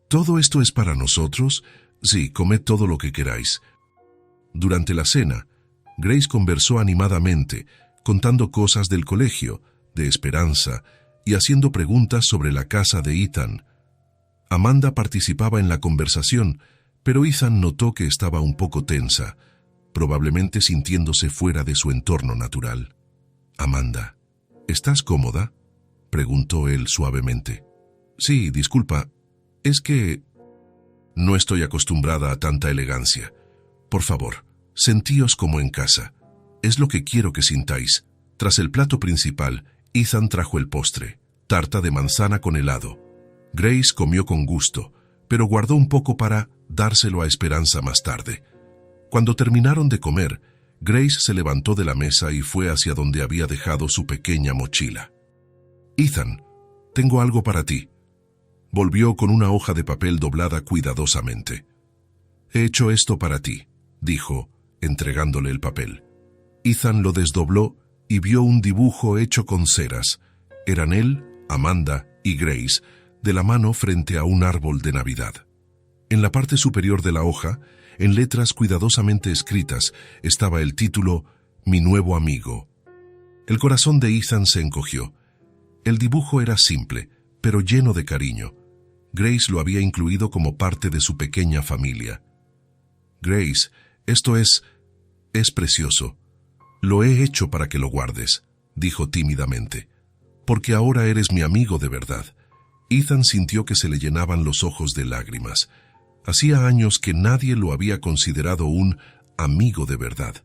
«¿Todo esto es para nosotros?». «Sí, comed todo lo que queráis». Durante la cena, Grace conversó animadamente, contando cosas del colegio, de Esperanza, y haciendo preguntas sobre la casa de Ethan. Amanda participaba en la conversación, pero Ethan notó que estaba un poco tensa, probablemente sintiéndose fuera de su entorno natural. «Amanda, ¿estás cómoda?», preguntó él suavemente. «Sí, disculpa, es que no estoy acostumbrada a tanta elegancia. Por favor, sentíos como en casa. Es lo que quiero que sintáis». Tras el plato principal, Ethan trajo el postre, tarta de manzana con helado. Grace comió con gusto, pero guardó un poco para dárselo a Esperanza más tarde. Cuando terminaron de comer, Grace se levantó de la mesa y fue hacia donde había dejado su pequeña mochila. «Ethan, tengo algo para ti». Volvió con una hoja de papel doblada cuidadosamente. «He hecho esto para ti», dijo, entregándole el papel. Ethan lo desdobló y vio un dibujo hecho con ceras. Eran él, Amanda y Grace, de la mano frente a un árbol de Navidad. En la parte superior de la hoja, en letras cuidadosamente escritas, estaba el título «Mi nuevo amigo». El corazón de Ethan se encogió. El dibujo era simple, pero lleno de cariño. Grace lo había incluido como parte de su pequeña familia. «Grace, esto es precioso. Lo he hecho para que lo guardes», dijo tímidamente. «Porque ahora eres mi amigo de verdad». Ethan sintió que se le llenaban los ojos de lágrimas. Hacía años que nadie lo había considerado un amigo de verdad.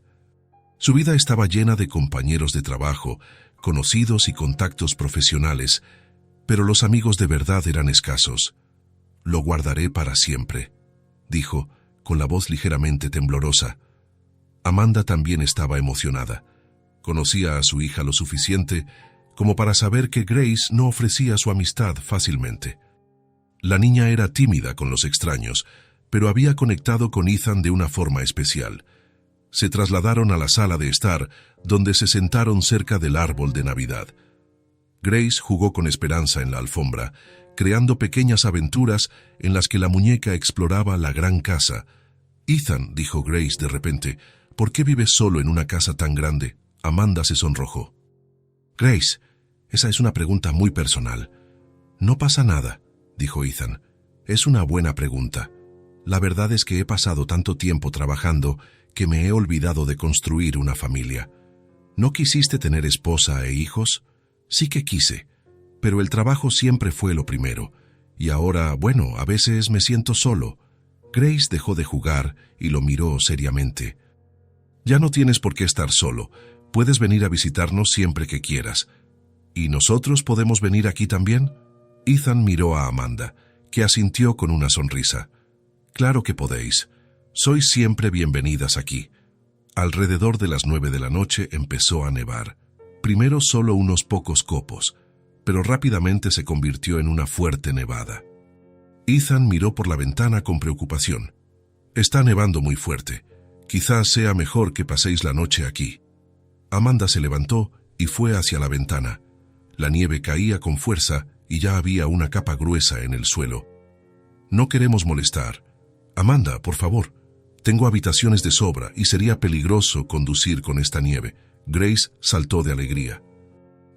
Su vida estaba llena de compañeros de trabajo, conocidos y contactos profesionales, pero los amigos de verdad eran escasos. «Lo guardaré para siempre», dijo, con la voz ligeramente temblorosa. Amanda también estaba emocionada. Conocía a su hija lo suficiente como para saber que Grace no ofrecía su amistad fácilmente. La niña era tímida con los extraños, pero había conectado con Ethan de una forma especial. Se trasladaron a la sala de estar, donde se sentaron cerca del árbol de Navidad. Grace jugó con Esperanza en la alfombra, creando pequeñas aventuras en las que la muñeca exploraba la gran casa. «Ethan», dijo Grace de repente, «¿por qué vives solo en una casa tan grande?» Amanda se sonrojó. «Grace, esa es una pregunta muy personal». «No pasa nada», dijo Ethan. «Es una buena pregunta. La verdad es que he pasado tanto tiempo trabajando que me he olvidado de construir una familia. ¿No quisiste tener esposa e hijos? Sí que quise, pero el trabajo siempre fue lo primero. Y ahora, bueno, a veces me siento solo». Grace dejó de jugar y lo miró seriamente. «Ya no tienes por qué estar solo. Puedes venir a visitarnos siempre que quieras. ¿Y nosotros podemos venir aquí también?» Ethan miró a Amanda, que asintió con una sonrisa. «Claro que podéis. Sois siempre bienvenidas aquí». Alrededor de las 9 de la noche empezó a nevar. Primero solo unos pocos copos, pero rápidamente se convirtió en una fuerte nevada. Ethan miró por la ventana con preocupación. «Está nevando muy fuerte. Quizás sea mejor que paséis la noche aquí». Amanda se levantó y fue hacia la ventana. La nieve caía con fuerza y ya había una capa gruesa en el suelo. «No queremos molestar. Amanda, por favor. Tengo habitaciones de sobra y sería peligroso conducir con esta nieve». Grace saltó de alegría.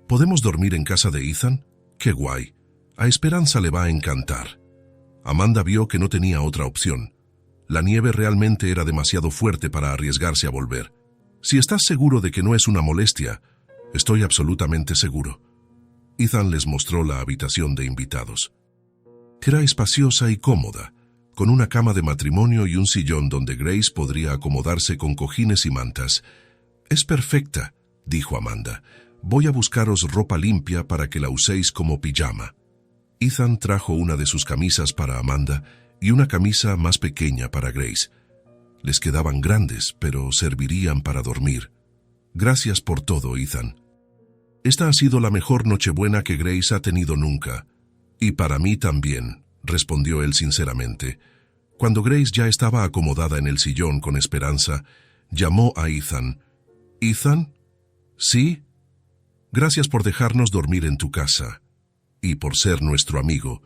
«¿Podemos dormir en casa de Ethan? ¡Qué guay! A Esperanza le va a encantar». Amanda vio que no tenía otra opción. La nieve realmente era demasiado fuerte para arriesgarse a volver. «Si estás seguro de que no es una molestia». «Estoy absolutamente seguro». Ethan les mostró la habitación de invitados. Era espaciosa y cómoda, con una cama de matrimonio y un sillón donde Grace podría acomodarse con cojines y mantas. «Es perfecta», dijo Amanda. «Voy a buscaros ropa limpia para que la uséis como pijama». Ethan trajo una de sus camisas para Amanda y una camisa más pequeña para Grace. Les quedaban grandes, pero servirían para dormir. «Gracias por todo, Ethan. Esta ha sido la mejor Nochebuena que Grace ha tenido nunca». «Y para mí también», respondió él sinceramente. Cuando Grace ya estaba acomodada en el sillón con Esperanza, llamó a Ethan. «¿Ethan?» «¿Sí?» «Gracias por dejarnos dormir en tu casa. Y por ser nuestro amigo.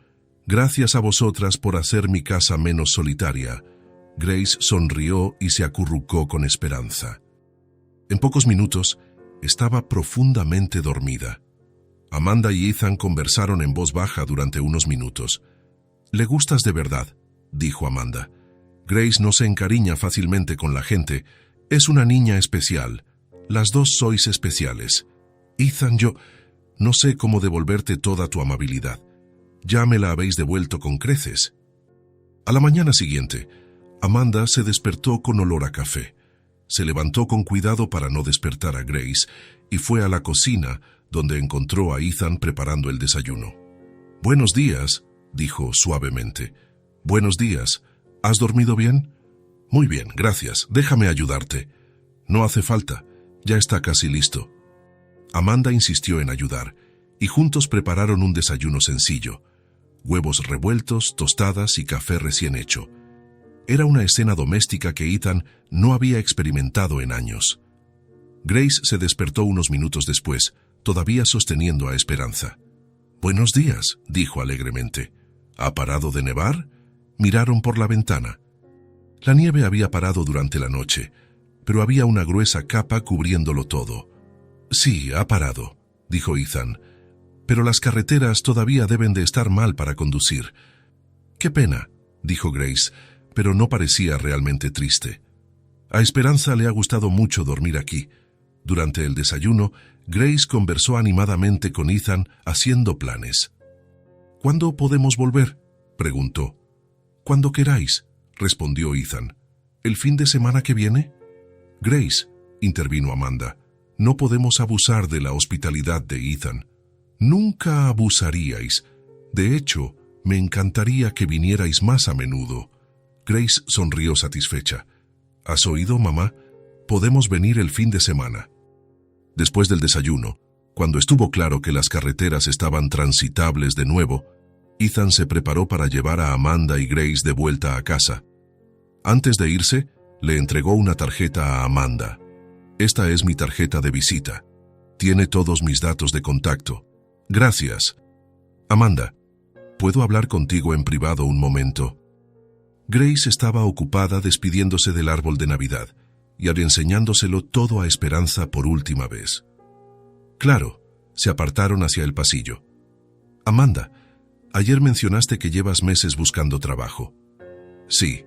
Gracias a vosotras por hacer mi casa menos solitaria». Grace sonrió y se acurrucó con Esperanza. En pocos minutos, estaba profundamente dormida. Amanda y Ethan conversaron en voz baja durante unos minutos. «Le gustas de verdad», dijo Amanda. «Grace no se encariña fácilmente con la gente. Es una niña especial. Las dos sois especiales. Ethan, yo no sé cómo devolverte toda tu amabilidad. Ya me la habéis devuelto con creces». A la mañana siguiente, Amanda se despertó con olor a café. Se levantó con cuidado para no despertar a Grace y fue a la cocina, donde encontró a Ethan preparando el desayuno. «Buenos días», dijo suavemente. «Buenos días. ¿Has dormido bien?» «Muy bien, gracias. Déjame ayudarte». «No hace falta. Ya está casi listo». Amanda insistió en ayudar, y juntos prepararon un desayuno sencillo: huevos revueltos, tostadas y café recién hecho. Era una escena doméstica que Ethan no había experimentado en años. Grace se despertó unos minutos después, todavía sosteniendo a Esperanza. «Buenos días», dijo alegremente. «¿Ha parado de nevar?» Miraron por la ventana. La nieve había parado durante la noche, pero había una gruesa capa cubriéndolo todo. «Sí, ha parado», dijo Ethan. «Pero las carreteras todavía deben de estar mal para conducir». «Qué pena», dijo Grace, pero no parecía realmente triste. A Esperanza le ha gustado mucho dormir aquí. Durante el desayuno, Grace conversó animadamente con Ethan, haciendo planes. «¿Cuándo podemos volver?», preguntó. «Cuando queráis», respondió Ethan. «¿El fin de semana que viene?» «Grace», intervino Amanda, «no podemos abusar de la hospitalidad de Ethan». «Nunca abusaríais. De hecho, me encantaría que vinierais más a menudo». Grace sonrió satisfecha. «¿Has oído, mamá? Podemos venir el fin de semana». Después del desayuno, cuando estuvo claro que las carreteras estaban transitables de nuevo, Ethan se preparó para llevar a Amanda y Grace de vuelta a casa. Antes de irse, Le entregó una tarjeta a Amanda. Esta es mi tarjeta de visita. Tiene todos mis datos de contacto. Gracias. Amanda, ¿puedo hablar contigo en privado un momento? Grace estaba ocupada despidiéndose del árbol de Navidad y enseñándoselo todo a Esperanza por última vez. Claro, se apartaron hacia el pasillo. Amanda, ayer mencionaste que llevas meses buscando trabajo. Sí.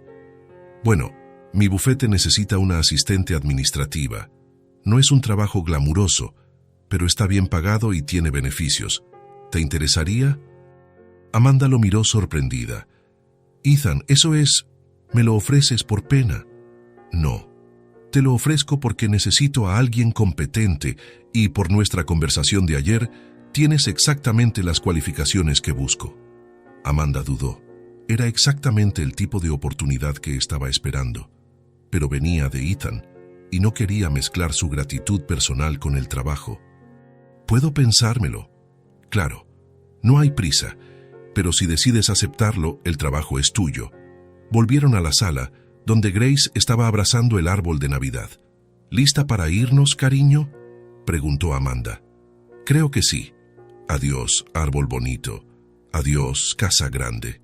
Bueno, mi bufete necesita una asistente administrativa. No es un trabajo glamuroso, pero está bien pagado y tiene beneficios. ¿Te interesaría? Amanda lo miró sorprendida. Ethan, eso es... ¿Me lo ofreces por pena? No. Te lo ofrezco porque necesito a alguien competente y por nuestra conversación de ayer, tienes exactamente las cualificaciones que busco. Amanda dudó. Era exactamente el tipo de oportunidad que estaba esperando. Pero venía de Ethan y no quería mezclar su gratitud personal con el trabajo. Puedo pensármelo. Claro, no hay prisa, pero si decides aceptarlo, el trabajo es tuyo. Volvieron a la sala, donde Grace estaba abrazando el árbol de Navidad. ¿Lista para irnos, cariño?, preguntó Amanda. Creo que sí. Adiós, árbol bonito. Adiós, casa grande.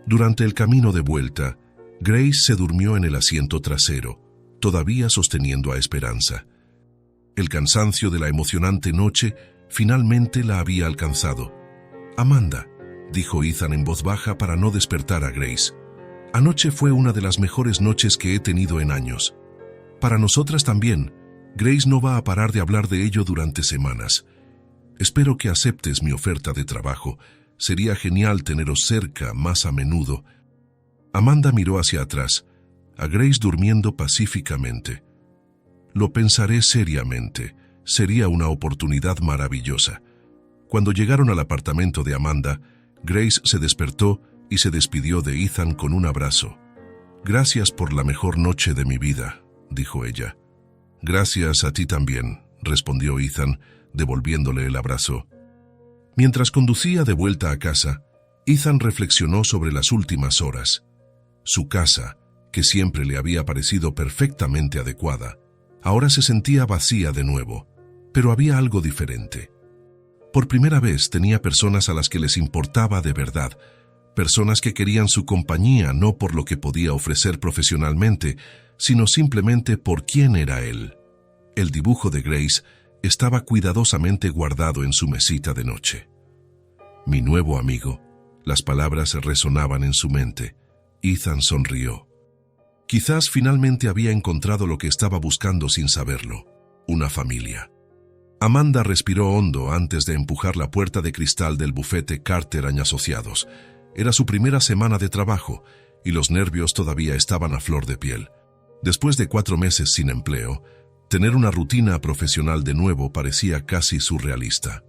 Durante el camino de vuelta, Grace se durmió en el asiento trasero, todavía sosteniendo a Esperanza. El cansancio de la emocionante noche finalmente la había alcanzado. Amanda, dijo Ethan en voz baja para no despertar a Grace. Anoche fue una de las mejores noches que he tenido en años. Para nosotras también. Grace no va a parar de hablar de ello durante semanas. Espero que aceptes mi oferta de trabajo. Sería genial teneros cerca más a menudo. Amanda miró hacia atrás, a Grace durmiendo pacíficamente. Lo pensaré seriamente. Sería una oportunidad maravillosa. Cuando llegaron al apartamento de Amanda, Grace se despertó y se despidió de Ethan con un abrazo. Gracias por la mejor noche de mi vida, dijo ella. Gracias a ti también, respondió Ethan, devolviéndole el abrazo. Mientras conducía de vuelta a casa, Ethan reflexionó sobre las últimas horas. Su casa, que siempre le había parecido perfectamente adecuada, ahora se sentía vacía de nuevo, pero había algo diferente. Por primera vez tenía personas a las que les importaba de verdad, personas que querían su compañía no por lo que podía ofrecer profesionalmente, sino simplemente por quién era él. El dibujo de Grace estaba cuidadosamente guardado en su mesita de noche. Mi nuevo amigo. Las palabras resonaban en su mente. Ethan sonrió. Quizás finalmente había encontrado lo que estaba buscando sin saberlo. Una familia. Amanda respiró hondo antes de empujar la puerta de cristal del bufete Carter & Asociados. Era su primera semana de trabajo y los nervios todavía estaban a flor de piel. Después de 4 meses sin empleo, tener una rutina profesional de nuevo parecía casi surrealista.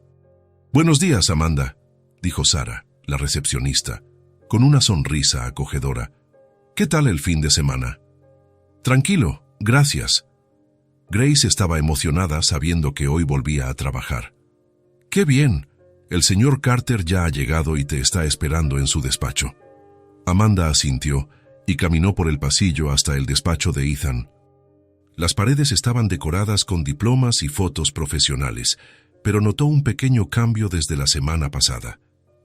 «Buenos días, Amanda», dijo Sara, la recepcionista, con una sonrisa acogedora. «¿Qué tal el fin de semana?» «Tranquilo, gracias». Grace estaba emocionada sabiendo que hoy volvía a trabajar. «¡Qué bien! El señor Carter ya ha llegado y te está esperando en su despacho». Amanda asintió y caminó por el pasillo hasta el despacho de Ethan. Las paredes estaban decoradas con diplomas y fotos profesionales, pero notó un pequeño cambio desde la semana pasada.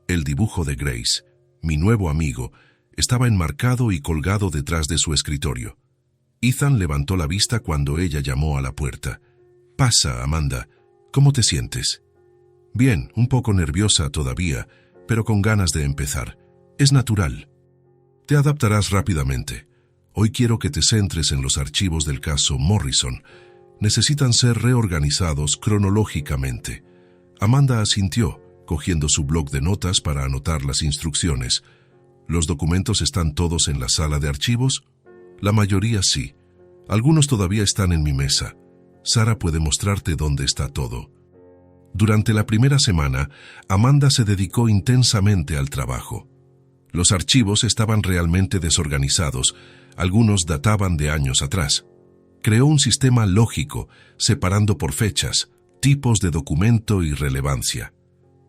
El dibujo de Grace, mi nuevo amigo, estaba enmarcado y colgado detrás de su escritorio. Ethan levantó la vista cuando ella llamó a la puerta. «Pasa, Amanda. ¿Cómo te sientes?» «Bien, un poco nerviosa todavía, pero con ganas de empezar. Es natural. Te adaptarás rápidamente. Hoy quiero que te centres en los archivos del caso Morrison. Necesitan ser reorganizados cronológicamente». Amanda asintió, cogiendo su bloc de notas para anotar las instrucciones. «¿Los documentos están todos en la sala de archivos?» «La mayoría sí. Algunos todavía están en mi mesa. Sara puede mostrarte dónde está todo». Durante la primera semana, Amanda se dedicó intensamente al trabajo. Los archivos estaban realmente desorganizados, algunos databan de años atrás. Creó un sistema lógico, separando por fechas, tipos de documento y relevancia.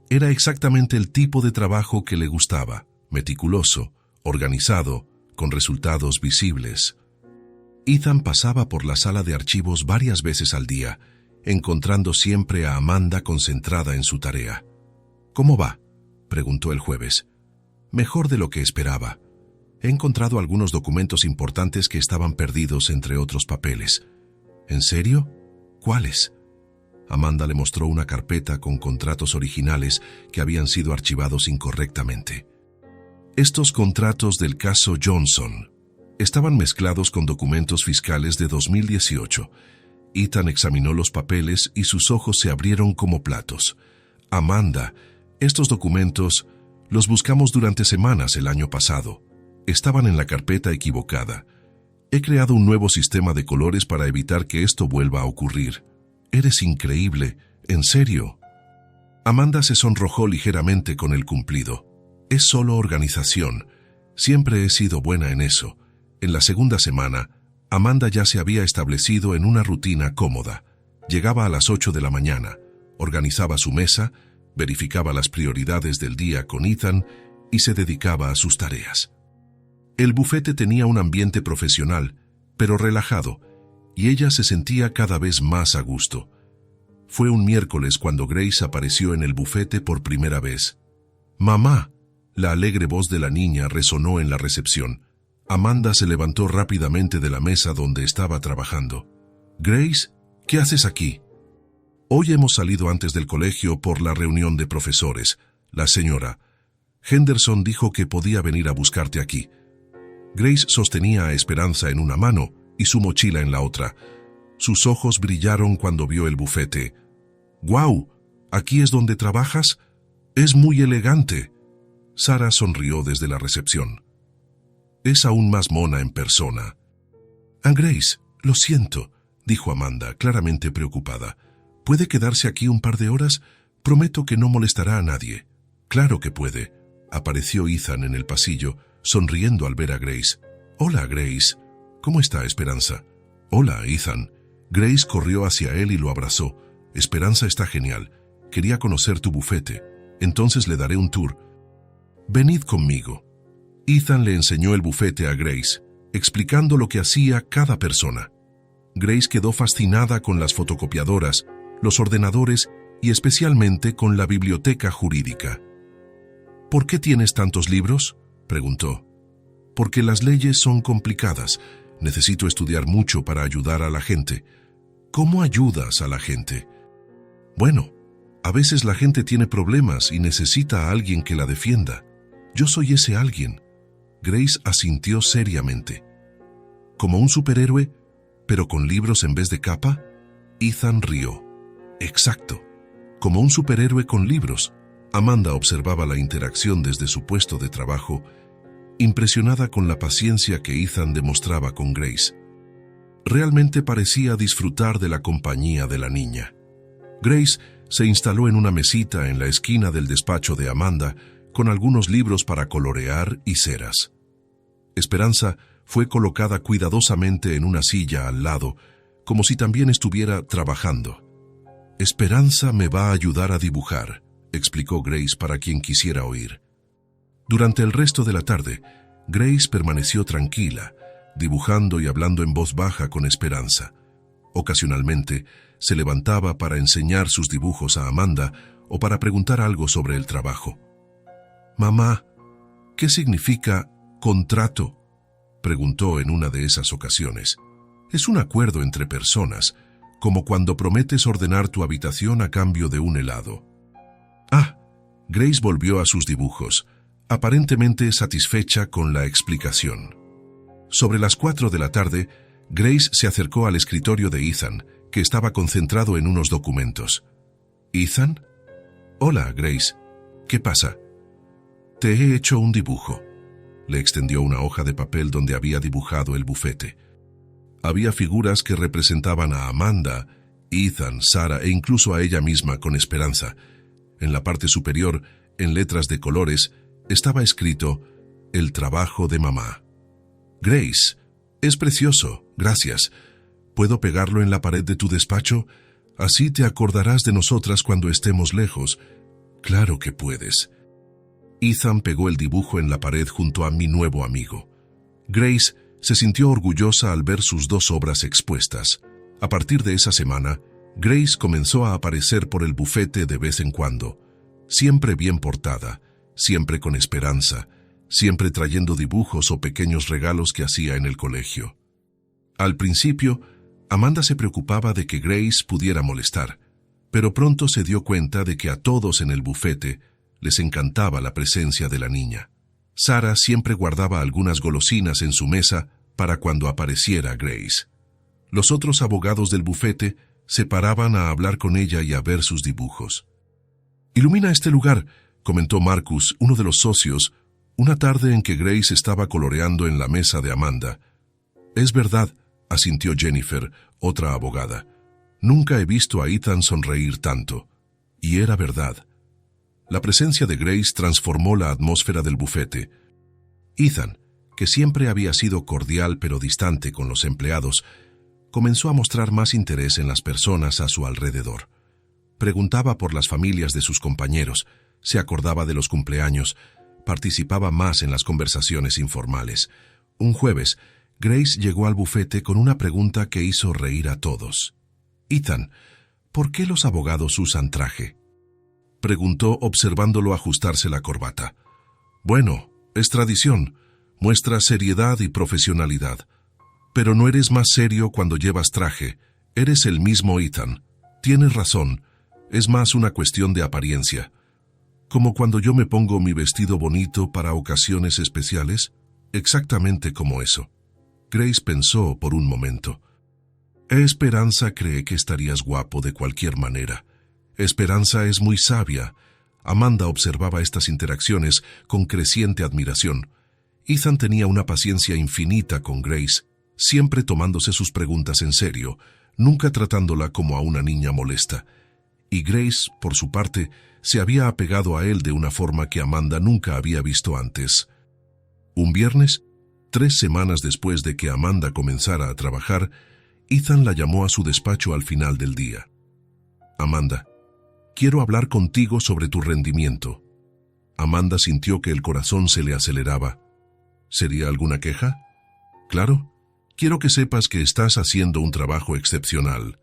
Era exactamente el tipo de trabajo que le gustaba, meticuloso, organizado, con resultados visibles. Ethan pasaba por la sala de archivos varias veces al día, encontrando siempre a Amanda concentrada en su tarea. «¿Cómo va?», preguntó el jueves. «Mejor de lo que esperaba. He encontrado algunos documentos importantes que estaban perdidos entre otros papeles». «¿En serio? ¿Cuáles?». Amanda le mostró una carpeta con contratos originales que habían sido archivados incorrectamente. Estos contratos del caso Johnson estaban mezclados con documentos fiscales de 2018. Ethan examinó los papeles y sus ojos se abrieron como platos. «Amanda, estos documentos los buscamos durante semanas el año pasado. Estaban en la carpeta equivocada. He creado un nuevo sistema de colores para evitar que esto vuelva a ocurrir. Eres increíble, en serio». Amanda se sonrojó ligeramente con el cumplido. «Es solo organización. Siempre he sido buena en eso». En la segunda semana, Amanda ya se había establecido en una rutina cómoda. Llegaba a las 8 de la mañana, organizaba su mesa, verificaba las prioridades del día con Ethan y se dedicaba a sus tareas. El bufete tenía un ambiente profesional, pero relajado, y ella se sentía cada vez más a gusto. Fue un miércoles cuando Grace apareció en el bufete por primera vez. «Mamá», la alegre voz de la niña resonó en la recepción. Amanda se levantó rápidamente de la mesa donde estaba trabajando. «Grace, ¿qué haces aquí?». «Hoy hemos salido antes del colegio por la reunión de profesores. La señora Henderson dijo que podía venir a buscarte aquí». Grace sostenía a Esperanza en una mano y su mochila en la otra. Sus ojos brillaron cuando vio el bufete. «¡Guau! ¿Aquí es donde trabajas? Es muy elegante». Sara sonrió desde la recepción. «Es aún más mona en persona». «Grace, lo siento», dijo Amanda, claramente preocupada. «¿Puede quedarse aquí un par de horas? Prometo que no molestará a nadie». «Claro que puede». Apareció Ethan en el pasillo, sonriendo al ver a Grace. «Hola, Grace. ¿Cómo está Esperanza?» «Hola, Ethan». Grace corrió hacia él y lo abrazó. «Esperanza está genial. Quería conocer tu bufete. Entonces le daré un tour». «Venid conmigo». Ethan le enseñó el bufete a Grace, explicando lo que hacía cada persona. Grace quedó fascinada con las fotocopiadoras, los ordenadores y especialmente con la biblioteca jurídica. «¿Por qué tienes tantos libros?», preguntó. «Porque las leyes son complicadas. Necesito estudiar mucho para ayudar a la gente». «¿Cómo ayudas a la gente?». «Bueno, a veces la gente tiene problemas y necesita a alguien que la defienda. Yo soy ese alguien». Grace asintió seriamente. «¿Como un superhéroe, pero con libros en vez de capa?». Ethan rió. «Exacto. Como un superhéroe con libros». Amanda observaba la interacción desde su puesto de trabajo, impresionada con la paciencia que Ethan demostraba con Grace. Realmente parecía disfrutar de la compañía de la niña. Grace se instaló en una mesita en la esquina del despacho de Amanda con algunos libros para colorear y ceras. Esperanza fue colocada cuidadosamente en una silla al lado, como si también estuviera trabajando. «Esperanza me va a ayudar a dibujar», explicó Grace para quien quisiera oír. Durante el resto de la tarde, Grace permaneció tranquila, dibujando y hablando en voz baja con Esperanza. Ocasionalmente, se levantaba para enseñar sus dibujos a Amanda o para preguntar algo sobre el trabajo. «Mamá, ¿qué significa contrato?», preguntó en una de esas ocasiones. «Es un acuerdo entre personas, como cuando prometes ordenar tu habitación a cambio de un helado». «Ah», Grace volvió a sus dibujos, aparentemente satisfecha con la explicación. Sobre las 4 de la tarde, Grace se acercó al escritorio de Ethan, que estaba concentrado en unos documentos. «¿Ethan?» «Hola, Grace. ¿Qué pasa?» «Te he hecho un dibujo». Le extendió una hoja de papel donde había dibujado el bufete. Había figuras que representaban a Amanda, Ethan, Sara e incluso a ella misma con Esperanza. En la parte superior, en letras de colores, estaba escrito «El trabajo de mamá». «Grace, es precioso, gracias. ¿Puedo pegarlo en la pared de tu despacho? Así te acordarás de nosotras cuando estemos lejos». «Claro que puedes». Ethan pegó el dibujo en la pared junto a mi nuevo amigo. Grace Se sintió orgullosa al ver sus 2 obras expuestas. A partir de esa semana, Grace comenzó a aparecer por el bufete de vez en cuando, siempre bien portada, siempre con esperanza, siempre trayendo dibujos o pequeños regalos que hacía en el colegio. Al principio, Amanda se preocupaba de que Grace pudiera molestar, pero pronto se dio cuenta de que a todos en el bufete les encantaba la presencia de la niña. Sarah siempre guardaba algunas golosinas en su mesa para cuando apareciera Grace. Los otros abogados del bufete se paraban a hablar con ella y a ver sus dibujos. «Ilumina este lugar», comentó Marcus, uno de los socios, una tarde en que Grace estaba coloreando en la mesa de Amanda. «Es verdad», asintió Jennifer, otra abogada. «Nunca he visto a Ethan sonreír tanto». Y era verdad. La presencia de Grace transformó la atmósfera del bufete. Ethan, que siempre había sido cordial pero distante con los empleados, comenzó a mostrar más interés en las personas a su alrededor. Preguntaba por las familias de sus compañeros, se acordaba de los cumpleaños, participaba más en las conversaciones informales. Un jueves, Grace llegó al bufete con una pregunta que hizo reír a todos. «Ethan, ¿por qué los abogados usan traje?», preguntó observándolo ajustarse la corbata. «Bueno, es tradición, muestra seriedad y profesionalidad. Pero no eres más serio cuando llevas traje, eres el mismo Ethan. Tienes razón, es más una cuestión de apariencia. Como cuando yo me pongo mi vestido bonito para ocasiones especiales, exactamente como eso». Grace pensó por un momento. «Esperanza cree que estarías guapo de cualquier manera. Esperanza es muy sabia». Amanda observaba estas interacciones con creciente admiración. Ethan tenía una paciencia infinita con Grace, siempre tomándose sus preguntas en serio, nunca tratándola como a una niña molesta. Y Grace, por su parte, se había apegado a él de una forma que Amanda nunca había visto antes. Un viernes, 3 semanas después de que Amanda comenzara a trabajar, Ethan la llamó a su despacho al final del día. «Amanda, quiero hablar contigo sobre tu rendimiento». Amanda sintió que el corazón se le aceleraba. «¿Sería alguna queja?» «Claro. Quiero que sepas que estás haciendo un trabajo excepcional.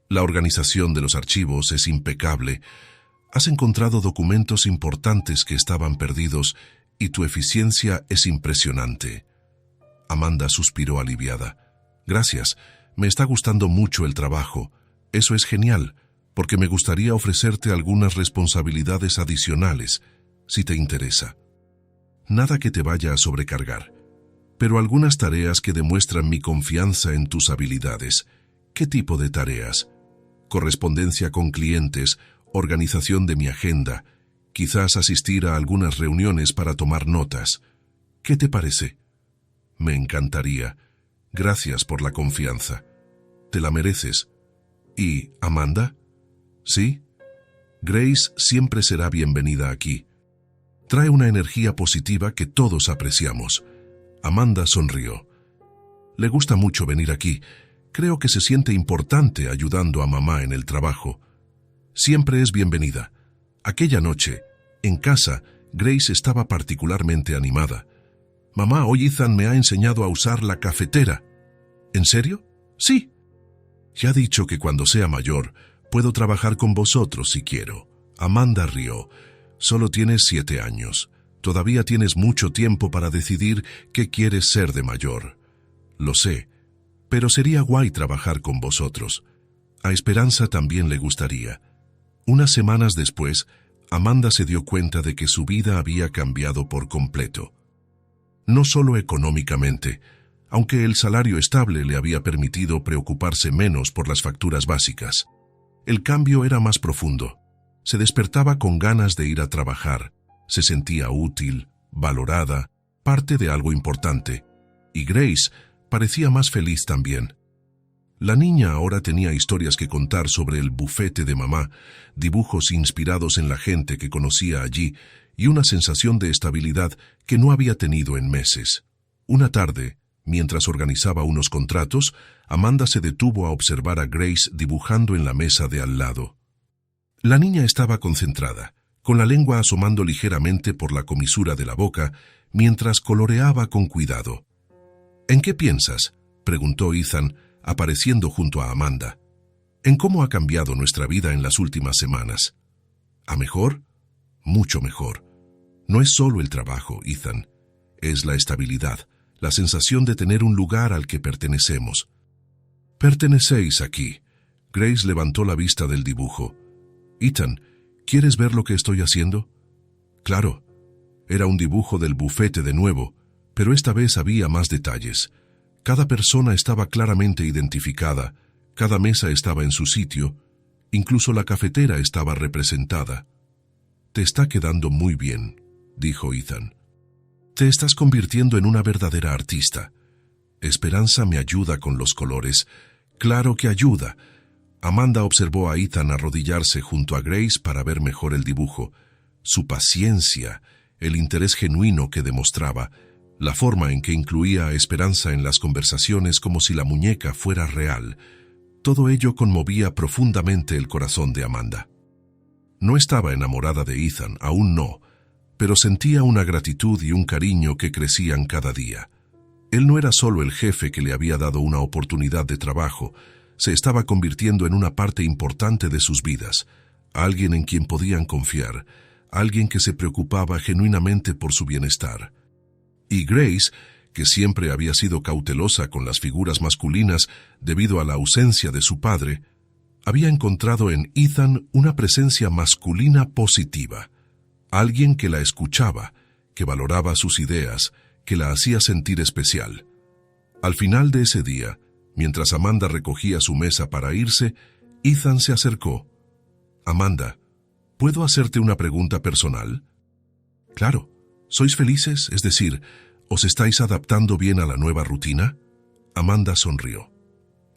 La organización de los archivos es impecable. Has encontrado documentos importantes que estaban perdidos y tu eficiencia es impresionante». Amanda suspiró aliviada. «Gracias. Me está gustando mucho el trabajo. Eso es genial, porque me gustaría ofrecerte algunas responsabilidades adicionales, si te interesa. Nada que te vaya a sobrecargar, pero algunas tareas que demuestran mi confianza en tus habilidades. ¿Qué tipo de tareas? Correspondencia con clientes, organización de mi agenda, quizás asistir a algunas reuniones para tomar notas. ¿Qué te parece?» «Me encantaría. Gracias por la confianza. Te la mereces». «¿Y Amanda?» «Sí. Grace siempre será bienvenida aquí. Trae una energía positiva que todos apreciamos». Amanda sonrió. «Le gusta mucho venir aquí. Creo que se siente importante ayudando a mamá en el trabajo. Siempre es bienvenida». Aquella noche, en casa, Grace estaba particularmente animada. «Mamá, hoy Ethan me ha enseñado a usar la cafetera». «¿En serio?» «Sí. Ya ha dicho que cuando sea mayor, puedo trabajar con vosotros si quiero». Amanda rió. «Solo tienes 7 años. Todavía tienes mucho tiempo para decidir qué quieres ser de mayor». «Lo sé, pero sería guay trabajar con vosotros. A Esperanza también le gustaría». Unas semanas después, Amanda se dio cuenta de que su vida había cambiado por completo. No solo económicamente, aunque el salario estable le había permitido preocuparse menos por las facturas básicas. El cambio era más profundo. Se despertaba con ganas de ir a trabajar, se sentía útil, valorada, parte de algo importante, y Grace parecía más feliz también. La niña ahora tenía historias que contar sobre el bufete de mamá, dibujos inspirados en la gente que conocía allí y una sensación de estabilidad que no había tenido en meses. Una tarde, mientras organizaba unos contratos, Amanda se detuvo a observar a Grace dibujando en la mesa de al lado. La niña estaba concentrada, con la lengua asomando ligeramente por la comisura de la boca, mientras coloreaba con cuidado. ¿En qué piensas?, preguntó Ethan, apareciendo junto a Amanda. ¿En cómo ha cambiado nuestra vida en las últimas semanas? ¿A mejor? Mucho mejor. No es solo el trabajo, Ethan. Es la estabilidad, la sensación de tener un lugar al que pertenecemos. Pertenecéis aquí. Grace levantó la vista del dibujo. Ethan, ¿quieres ver lo que estoy haciendo? Claro. Era un dibujo del bufete de nuevo, pero esta vez había más detalles. Cada persona estaba claramente identificada, cada mesa estaba en su sitio, incluso la cafetera estaba representada. Te está quedando muy bien, dijo Ethan. Te estás convirtiendo en una verdadera artista. Esperanza me ayuda con los colores. Claro que ayuda. Amanda observó a Ethan arrodillarse junto a Grace para ver mejor el dibujo. Su paciencia, el interés genuino que demostraba, la forma en que incluía a Esperanza en las conversaciones como si la muñeca fuera real, todo ello conmovía profundamente el corazón de Amanda. No estaba enamorada de Ethan, aún no, pero sentía una gratitud y un cariño que crecían cada día. Él no era solo el jefe que le había dado una oportunidad de trabajo, se estaba convirtiendo en una parte importante de sus vidas, alguien en quien podían confiar, alguien que se preocupaba genuinamente por su bienestar. Y Grace, que siempre había sido cautelosa con las figuras masculinas debido a la ausencia de su padre, había encontrado en Ethan una presencia masculina positiva, alguien que la escuchaba, que valoraba sus ideas, que la hacía sentir especial. Al final de ese día, mientras Amanda recogía su mesa para irse, Ethan se acercó. Amanda, ¿puedo hacerte una pregunta personal? Claro. ¿Sois felices? Es decir, ¿os estáis adaptando bien a la nueva rutina? Amanda sonrió.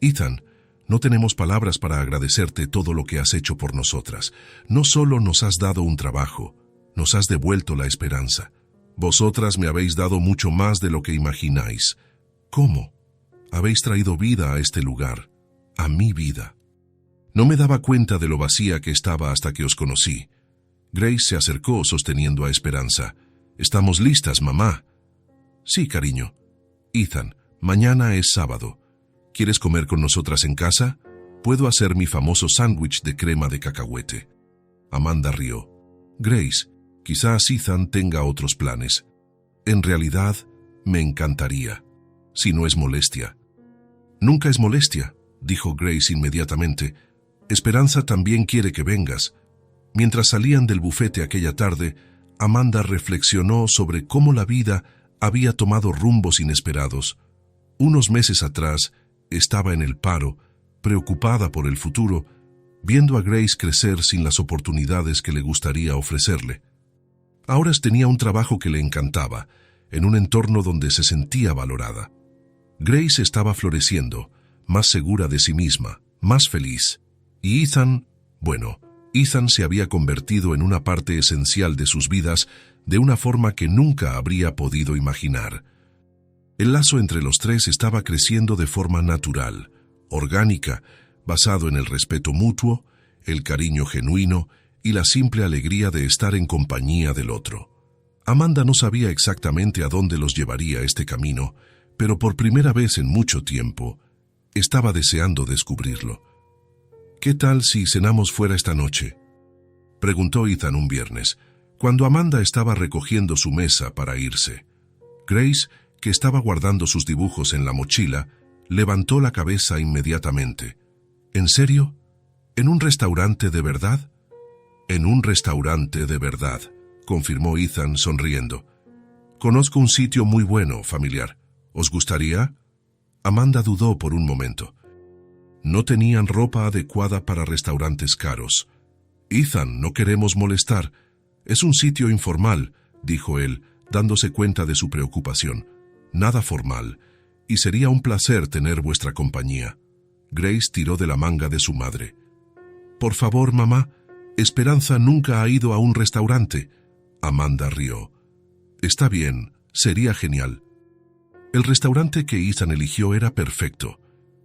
Ethan, no tenemos palabras para agradecerte todo lo que has hecho por nosotras. No solo nos has dado un trabajo, nos has devuelto la esperanza. Vosotras me habéis dado mucho más de lo que imagináis. ¿Cómo? Habéis traído vida a este lugar, a mi vida. No me daba cuenta de lo vacía que estaba hasta que os conocí. Grace se acercó sosteniendo a Esperanza. «¿Estamos listas, mamá?» «Sí, cariño. Ethan, mañana es sábado. ¿Quieres comer con nosotras en casa? Puedo hacer mi famoso sándwich de crema de cacahuete». Amanda rió. «Grace, quizás Ethan tenga otros planes. En realidad, me encantaría, si no es molestia». «Nunca es molestia», dijo Grace inmediatamente. «Esperanza también quiere que vengas». Mientras salían del bufete aquella tarde, Amanda reflexionó sobre cómo la vida había tomado rumbos inesperados. Unos meses atrás, estaba en el paro, preocupada por el futuro, viendo a Grace crecer sin las oportunidades que le gustaría ofrecerle. Ahora tenía un trabajo que le encantaba, en un entorno donde se sentía valorada. Grace estaba floreciendo, más segura de sí misma, más feliz. Y Ethan, Ethan se había convertido en una parte esencial de sus vidas de una forma que nunca habría podido imaginar. El lazo entre los tres estaba creciendo de forma natural, orgánica, basado en el respeto mutuo, el cariño genuino y la simple alegría de estar en compañía del otro. Amanda no sabía exactamente a dónde los llevaría este camino, pero por primera vez en mucho tiempo, estaba deseando descubrirlo. «¿Qué tal si cenamos fuera esta noche?», preguntó Ethan un viernes, cuando Amanda estaba recogiendo su mesa para irse. Grace, que estaba guardando sus dibujos en la mochila, levantó la cabeza inmediatamente. «¿En serio? ¿En un restaurante de verdad?» «En un restaurante de verdad», confirmó Ethan sonriendo. «Conozco un sitio muy bueno, familiar. ¿Os gustaría?» Amanda dudó por un momento. No tenían ropa adecuada para restaurantes caros. «Ethan, no queremos molestar. Es un sitio informal», dijo él, dándose cuenta de su preocupación. «Nada formal, y sería un placer tener vuestra compañía». Grace tiró de la manga de su madre. «Por favor, mamá, Esperanza nunca ha ido a un restaurante». Amanda rió. «Está bien, sería genial». El restaurante que Ethan eligió era perfecto.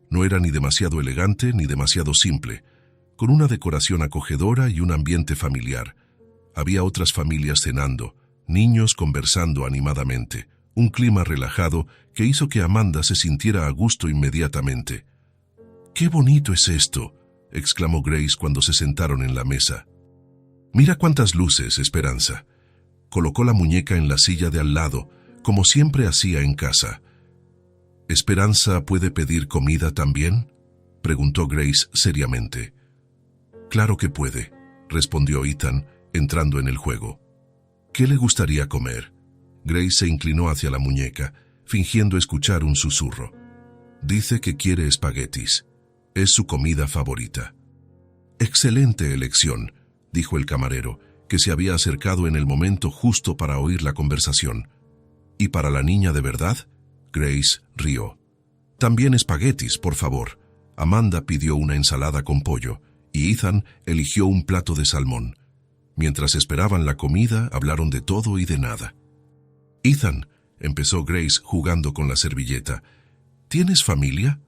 No era ni demasiado elegante ni demasiado simple, con una decoración acogedora y un ambiente familiar. Había otras familias cenando, niños conversando animadamente, un clima relajado que hizo que Amanda se sintiera a gusto inmediatamente. «¡Qué bonito es esto!», exclamó Grace cuando se sentaron en la mesa. «Mira cuántas luces, Esperanza». Colocó la muñeca en la silla de al lado, como siempre hacía en casa. «¿Esperanza puede pedir comida también?», preguntó Grace seriamente. «Claro que puede», respondió Ethan, entrando en el juego. «¿Qué le gustaría comer?». Grace se inclinó hacia la muñeca, fingiendo escuchar un susurro. «Dice que quiere espaguetis. Es su comida favorita». «Excelente elección», dijo el camarero, que se había acercado en el momento justo para oír la conversación. «¿Y para la niña de verdad?». Grace rió. «También espaguetis, por favor». Amanda pidió una ensalada con pollo, y Ethan eligió un plato de salmón. Mientras esperaban la comida, hablaron de todo y de nada. «Ethan», empezó Grace jugando con la servilleta, «¿tienes familia?».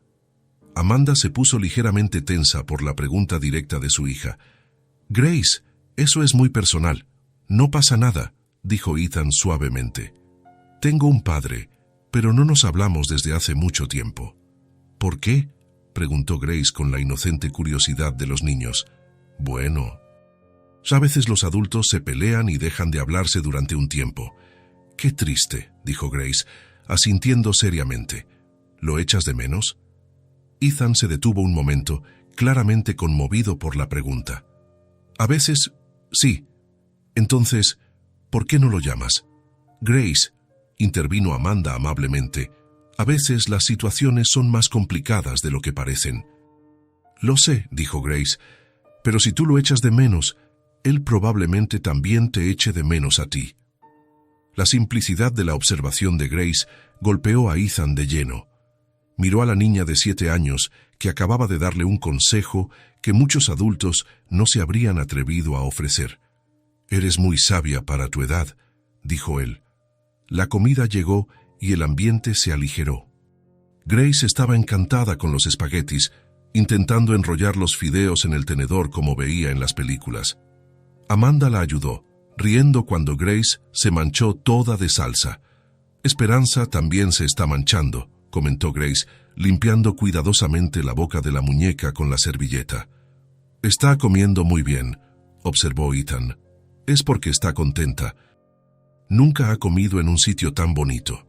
Amanda se puso ligeramente tensa por la pregunta directa de su hija. «Grace, eso es muy personal. No pasa nada», dijo Ethan suavemente. «Tengo un padre, pero no nos hablamos desde hace mucho tiempo». «¿Por qué?», preguntó Grace con la inocente curiosidad de los niños. «Bueno, a veces los adultos se pelean y dejan de hablarse durante un tiempo». «Qué triste», dijo Grace, asintiendo seriamente. «¿Lo echas de menos?». Ethan se detuvo un momento, claramente conmovido por la pregunta. «A veces, sí. Entonces, ¿por qué no lo llamas?». «Grace», intervino Amanda amablemente, «a veces las situaciones son más complicadas de lo que parecen». «Lo sé», dijo Grace, «pero si tú lo echas de menos, él probablemente también te eche de menos a ti». La simplicidad de la observación de Grace golpeó a Ethan de lleno. Miró a la niña de 7 años que acababa de darle un consejo que muchos adultos no se habrían atrevido a ofrecer. «Eres muy sabia para tu edad», dijo él. La comida llegó y el ambiente se aligeró. Grace estaba encantada con los espaguetis, intentando enrollar los fideos en el tenedor como veía en las películas. Amanda la ayudó, riendo cuando Grace se manchó toda de salsa. «Esperanza también se está manchando», comentó Grace, limpiando cuidadosamente la boca de la muñeca con la servilleta. «Está comiendo muy bien», observó Ethan. «Es porque está contenta. Nunca ha comido en un sitio tan bonito».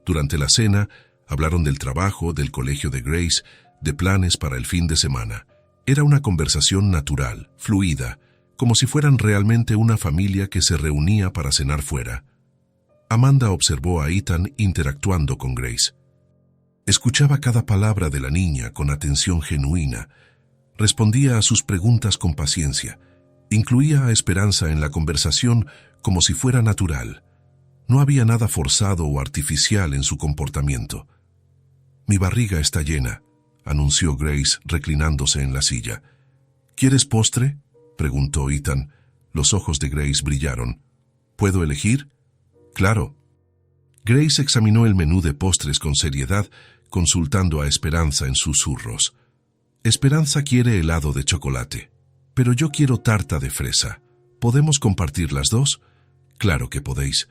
Durante la cena, hablaron del trabajo, del colegio de Grace, de planes para el fin de semana. Era una conversación natural, fluida, como si fueran realmente una familia que se reunía para cenar fuera. Amanda observó a Ethan interactuando con Grace. Escuchaba cada palabra de la niña con atención genuina, respondía a sus preguntas con paciencia, incluía a Esperanza en la conversación como si fuera natural. No había nada forzado o artificial en su comportamiento. «Mi barriga está llena», anunció Grace reclinándose en la silla. «¿Quieres postre?», preguntó Ethan. Los ojos de Grace brillaron. «¿Puedo elegir?». «Claro». Grace examinó el menú de postres con seriedad, consultando a Esperanza en susurros. «Esperanza quiere helado de chocolate, pero yo quiero tarta de fresa. ¿Podemos compartir las dos?». «Claro que podéis».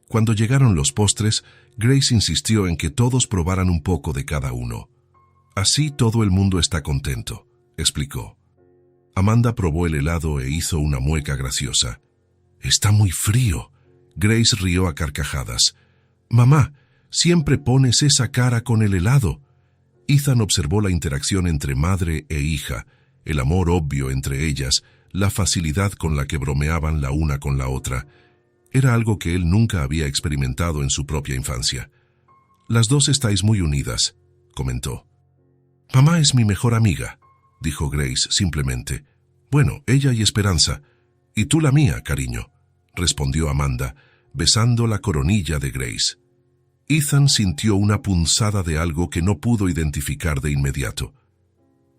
Cuando llegaron los postres, Grace insistió en que todos probaran un poco de cada uno. «Así todo el mundo está contento», explicó. Amanda probó el helado e hizo una mueca graciosa. «Está muy frío». Grace rió a carcajadas. «Mamá, siempre pones esa cara con el helado». Ethan observó la interacción entre madre e hija, el amor obvio entre ellas, la facilidad con la que bromeaban la una con la otra. Era algo que él nunca había experimentado en su propia infancia. «Las dos estáis muy unidas», comentó. «Mamá es mi mejor amiga», dijo Grace simplemente. «Bueno, ella y Esperanza. Y tú la mía, cariño», respondió Amanda, besando la coronilla de Grace. Ethan sintió una punzada de algo que no pudo identificar de inmediato.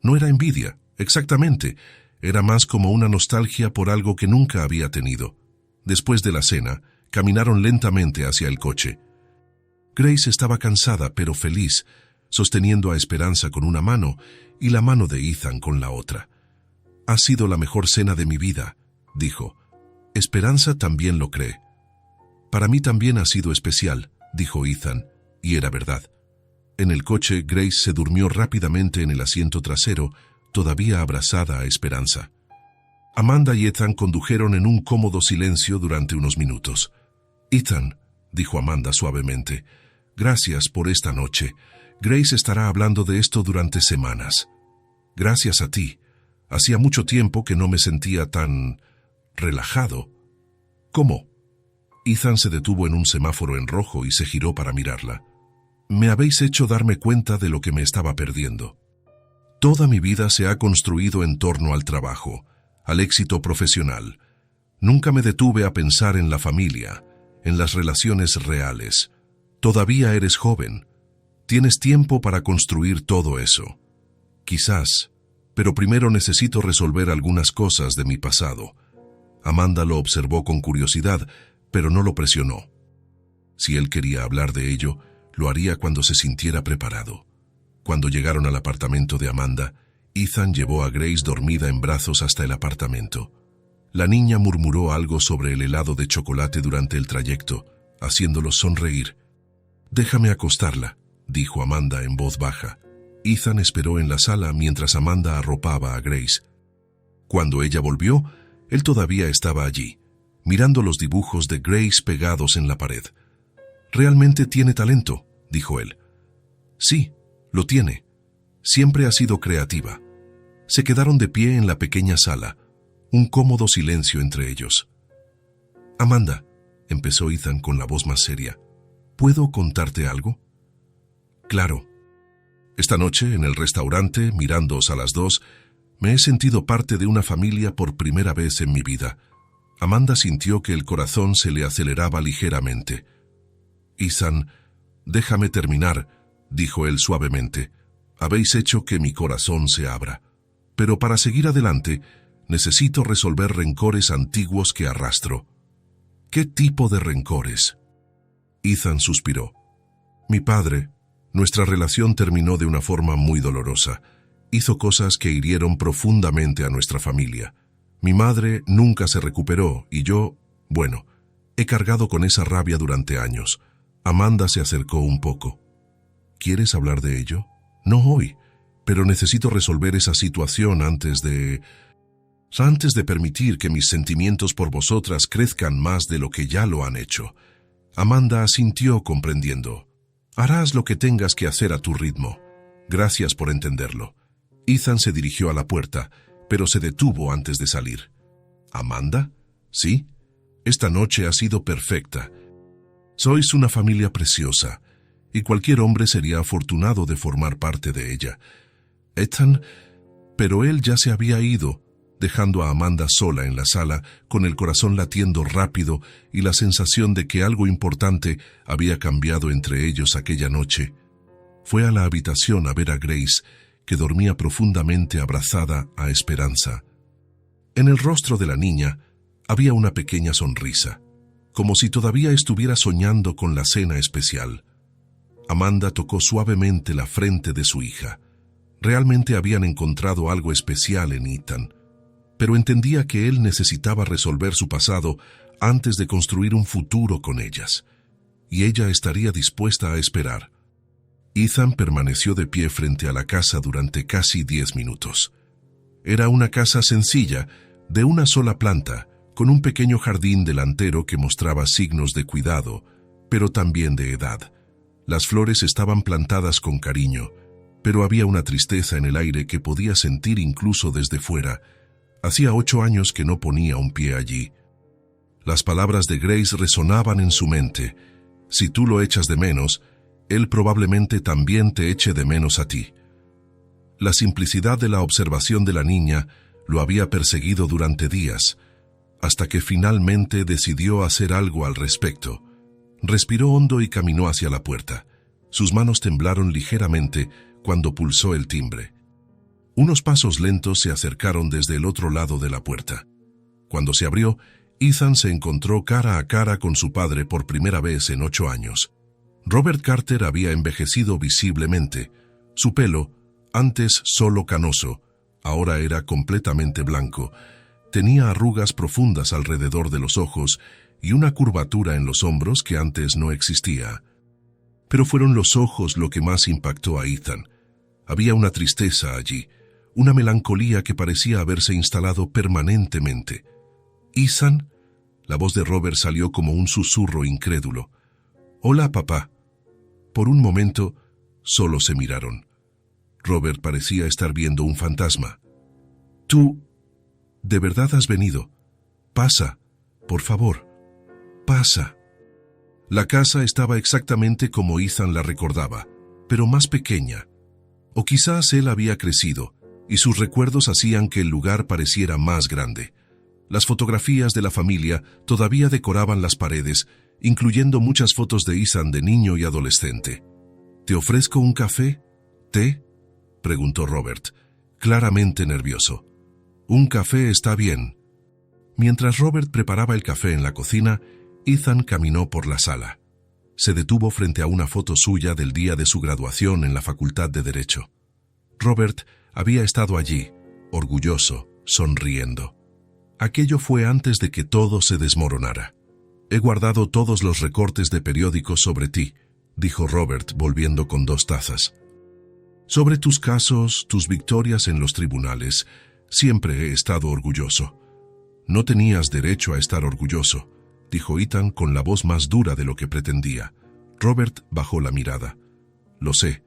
No era envidia, exactamente, era más como una nostalgia por algo que nunca había tenido. Después de la cena, caminaron lentamente hacia el coche. Grace estaba cansada pero feliz, sosteniendo a Esperanza con una mano y la mano de Ethan con la otra. «Ha sido la mejor cena de mi vida», dijo. «Esperanza también lo cree». «Para mí también ha sido especial», dijo Ethan, y era verdad. En el coche, Grace se durmió rápidamente en el asiento trasero, todavía abrazada a Esperanza. Amanda y Ethan condujeron en un cómodo silencio durante unos minutos. «Ethan», dijo Amanda suavemente, «gracias por esta noche. Grace estará hablando de esto durante semanas. Gracias a ti. Hacía mucho tiempo que no me sentía tan relajado». «¿Cómo?» Ethan se detuvo en un semáforo en rojo y se giró para mirarla. «Me habéis hecho darme cuenta de lo que me estaba perdiendo. Toda mi vida se ha construido en torno al trabajo, al éxito profesional. Nunca me detuve a pensar en la familia, en las relaciones reales. Todavía eres joven. Tienes tiempo para construir todo eso. Quizás, pero primero necesito resolver algunas cosas de mi pasado». Amanda lo observó con curiosidad, pero no lo presionó. Si él quería hablar de ello, lo haría cuando se sintiera preparado. Cuando llegaron al apartamento de Amanda, Ethan llevó a Grace dormida en brazos hasta el apartamento. La niña murmuró algo sobre el helado de chocolate durante el trayecto, haciéndolo sonreír. «Déjame acostarla», dijo Amanda en voz baja. Ethan esperó en la sala mientras Amanda arropaba a Grace. Cuando ella volvió, él todavía estaba allí, mirando los dibujos de Grace pegados en la pared. «Realmente tiene talento», dijo él. «Sí, lo tiene. Siempre ha sido creativa». Se quedaron de pie en la pequeña sala, un cómodo silencio entre ellos. «Amanda», empezó Ethan con la voz más seria, «¿puedo contarte algo?» «Claro. Esta noche, en el restaurante, mirándoos a las dos, me he sentido parte de una familia por primera vez en mi vida». Amanda sintió que el corazón se le aceleraba ligeramente. «Ethan, déjame terminar», dijo él suavemente. «Habéis hecho que mi corazón se abra. Pero para seguir adelante, necesito resolver rencores antiguos que arrastro». «¿Qué tipo de rencores?» Ethan suspiró. «Mi padre, nuestra relación terminó de una forma muy dolorosa. Hizo cosas que hirieron profundamente a nuestra familia. Mi madre nunca se recuperó y yo, bueno, he cargado con esa rabia durante años». Amanda se acercó un poco. «¿Quieres hablar de ello?» «No hoy, pero necesito resolver esa situación antes de permitir que mis sentimientos por vosotras crezcan más de lo que ya lo han hecho». Amanda asintió comprendiendo. «Harás lo que tengas que hacer a tu ritmo. Gracias por entenderlo». Ethan se dirigió a la puerta, pero se detuvo antes de salir. «¿Amanda? Sí. Esta noche ha sido perfecta. Sois una familia preciosa, y cualquier hombre sería afortunado de formar parte de ella. Ethan», pero él ya se había ido, dejando a Amanda sola en la sala, con el corazón latiendo rápido y la sensación de que algo importante había cambiado entre ellos aquella noche. Fue a la habitación a ver a Grace, que dormía profundamente abrazada a Esperanza. En el rostro de la niña había una pequeña sonrisa, como si todavía estuviera soñando con la cena especial. Amanda tocó suavemente la frente de su hija. Realmente habían encontrado algo especial en Ethan, pero entendía que él necesitaba resolver su pasado antes de construir un futuro con ellas, y ella estaría dispuesta a esperar. Ethan permaneció de pie frente a la casa durante casi 10 minutos. Era una casa sencilla, de una sola planta, con un pequeño jardín delantero que mostraba signos de cuidado, pero también de edad. Las flores estaban plantadas con cariño, pero había una tristeza en el aire que podía sentir incluso desde fuera. Hacía 8 años que no ponía un pie allí. Las palabras de Grace resonaban en su mente. Si tú lo echas de menos, él probablemente también te eche de menos a ti. La simplicidad de la observación de la niña lo había perseguido durante días, hasta que finalmente decidió hacer algo al respecto. Respiró hondo y caminó hacia la puerta. Sus manos temblaron ligeramente cuando pulsó el timbre. Unos pasos lentos se acercaron desde el otro lado de la puerta. Cuando se abrió, Ethan se encontró cara a cara con su padre por primera vez en 8 años. Robert Carter había envejecido visiblemente. Su pelo, antes solo canoso, ahora era completamente blanco. Tenía arrugas profundas alrededor de los ojos y una curvatura en los hombros que antes no existía. Pero fueron los ojos lo que más impactó a Ethan. Había una tristeza allí, una melancolía que parecía haberse instalado permanentemente. «¿Ethan?» La voz de Robert salió como un susurro incrédulo. «Hola, papá». Por un momento, solo se miraron. Robert parecía estar viendo un fantasma. «¿Tú de verdad has venido? Pasa, por favor, pasa». La casa estaba exactamente como Ethan la recordaba, pero más pequeña. O quizás él había crecido, y sus recuerdos hacían que el lugar pareciera más grande. Las fotografías de la familia todavía decoraban las paredes, incluyendo muchas fotos de Ethan de niño y adolescente. «¿Te ofrezco un café? ¿Té?», preguntó Robert, claramente nervioso. «Un café está bien». Mientras Robert preparaba el café en la cocina, Ethan caminó por la sala. Se detuvo frente a una foto suya del día de su graduación en la Facultad de Derecho. Robert había estado allí, orgulloso, sonriendo. Aquello fue antes de que todo se desmoronara. «He guardado todos los recortes de periódicos sobre ti», dijo Robert volviendo con 2 tazas. «Sobre tus casos, tus victorias en los tribunales, siempre he estado orgulloso». «No tenías derecho a estar orgulloso», dijo Ethan con la voz más dura de lo que pretendía. Robert bajó la mirada. «Lo sé».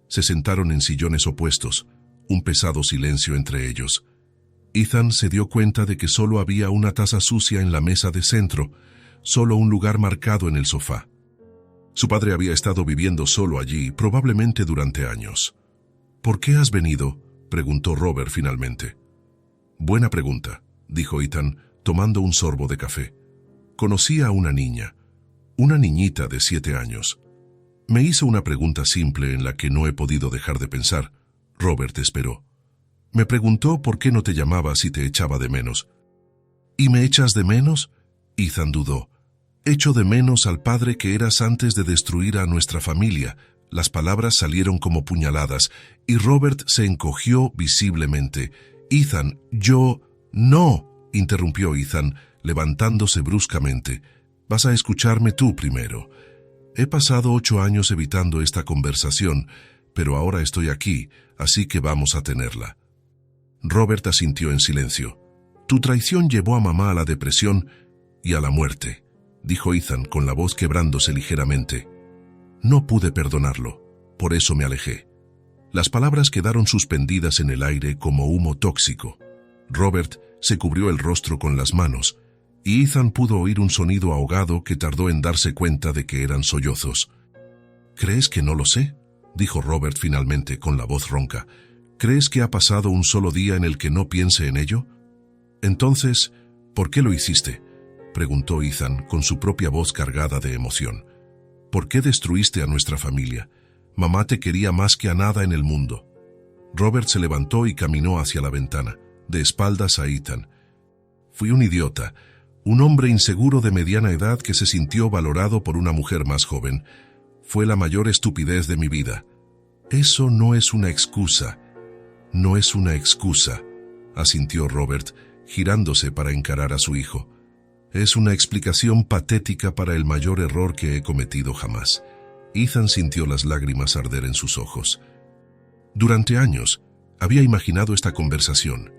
Se sentaron en sillones opuestos, un pesado silencio entre ellos. Ethan se dio cuenta de que solo había una taza sucia en la mesa de centro, solo un lugar marcado en el sofá. Su padre había estado viviendo solo allí, probablemente durante años. «¿Por qué has venido?», preguntó Robert finalmente. «Buena pregunta», dijo Ethan, tomando un sorbo de café. «Conocí a una niñita de 7 años. Me hizo una pregunta simple en la que no he podido dejar de pensar». Robert esperó. «Me preguntó por qué no te llamaba si te echaba de menos». «¿Y me echas de menos?», Ethan dudó. «Echo de menos al padre que eras antes de destruir a nuestra familia». Las palabras salieron como puñaladas, y Robert se encogió visiblemente. «Ethan, yo...» «No», interrumpió Ethan, levantándose bruscamente. «Vas a escucharme tú primero. He pasado 8 años evitando esta conversación, pero ahora estoy aquí, así que vamos a tenerla». Robert asintió en silencio. «Tu traición llevó a mamá a la depresión y a la muerte», dijo Ethan con la voz quebrándose ligeramente. «No pude perdonarlo, por eso me alejé». Las palabras quedaron suspendidas en el aire como humo tóxico. Robert se cubrió el rostro con las manos, y Ethan pudo oír un sonido ahogado que tardó en darse cuenta de que eran sollozos. «¿Crees que no lo sé?», dijo Robert finalmente con la voz ronca. «¿Crees que ha pasado un solo día en el que no piense en ello?». «Entonces, ¿por qué lo hiciste?», preguntó Ethan con su propia voz cargada de emoción. «¿Por qué destruiste a nuestra familia? Mamá te quería más que a nada en el mundo». Robert se levantó y caminó hacia la ventana, de espaldas a Ethan. «Fui un idiota, un hombre inseguro de mediana edad que se sintió valorado por una mujer más joven. Fue la mayor estupidez de mi vida». «Eso no es una excusa». «No es una excusa», asintió Robert, girándose para encarar a su hijo. «Es una explicación patética para el mayor error que he cometido jamás». Ethan sintió las lágrimas arder en sus ojos. Durante años, había imaginado esta conversación.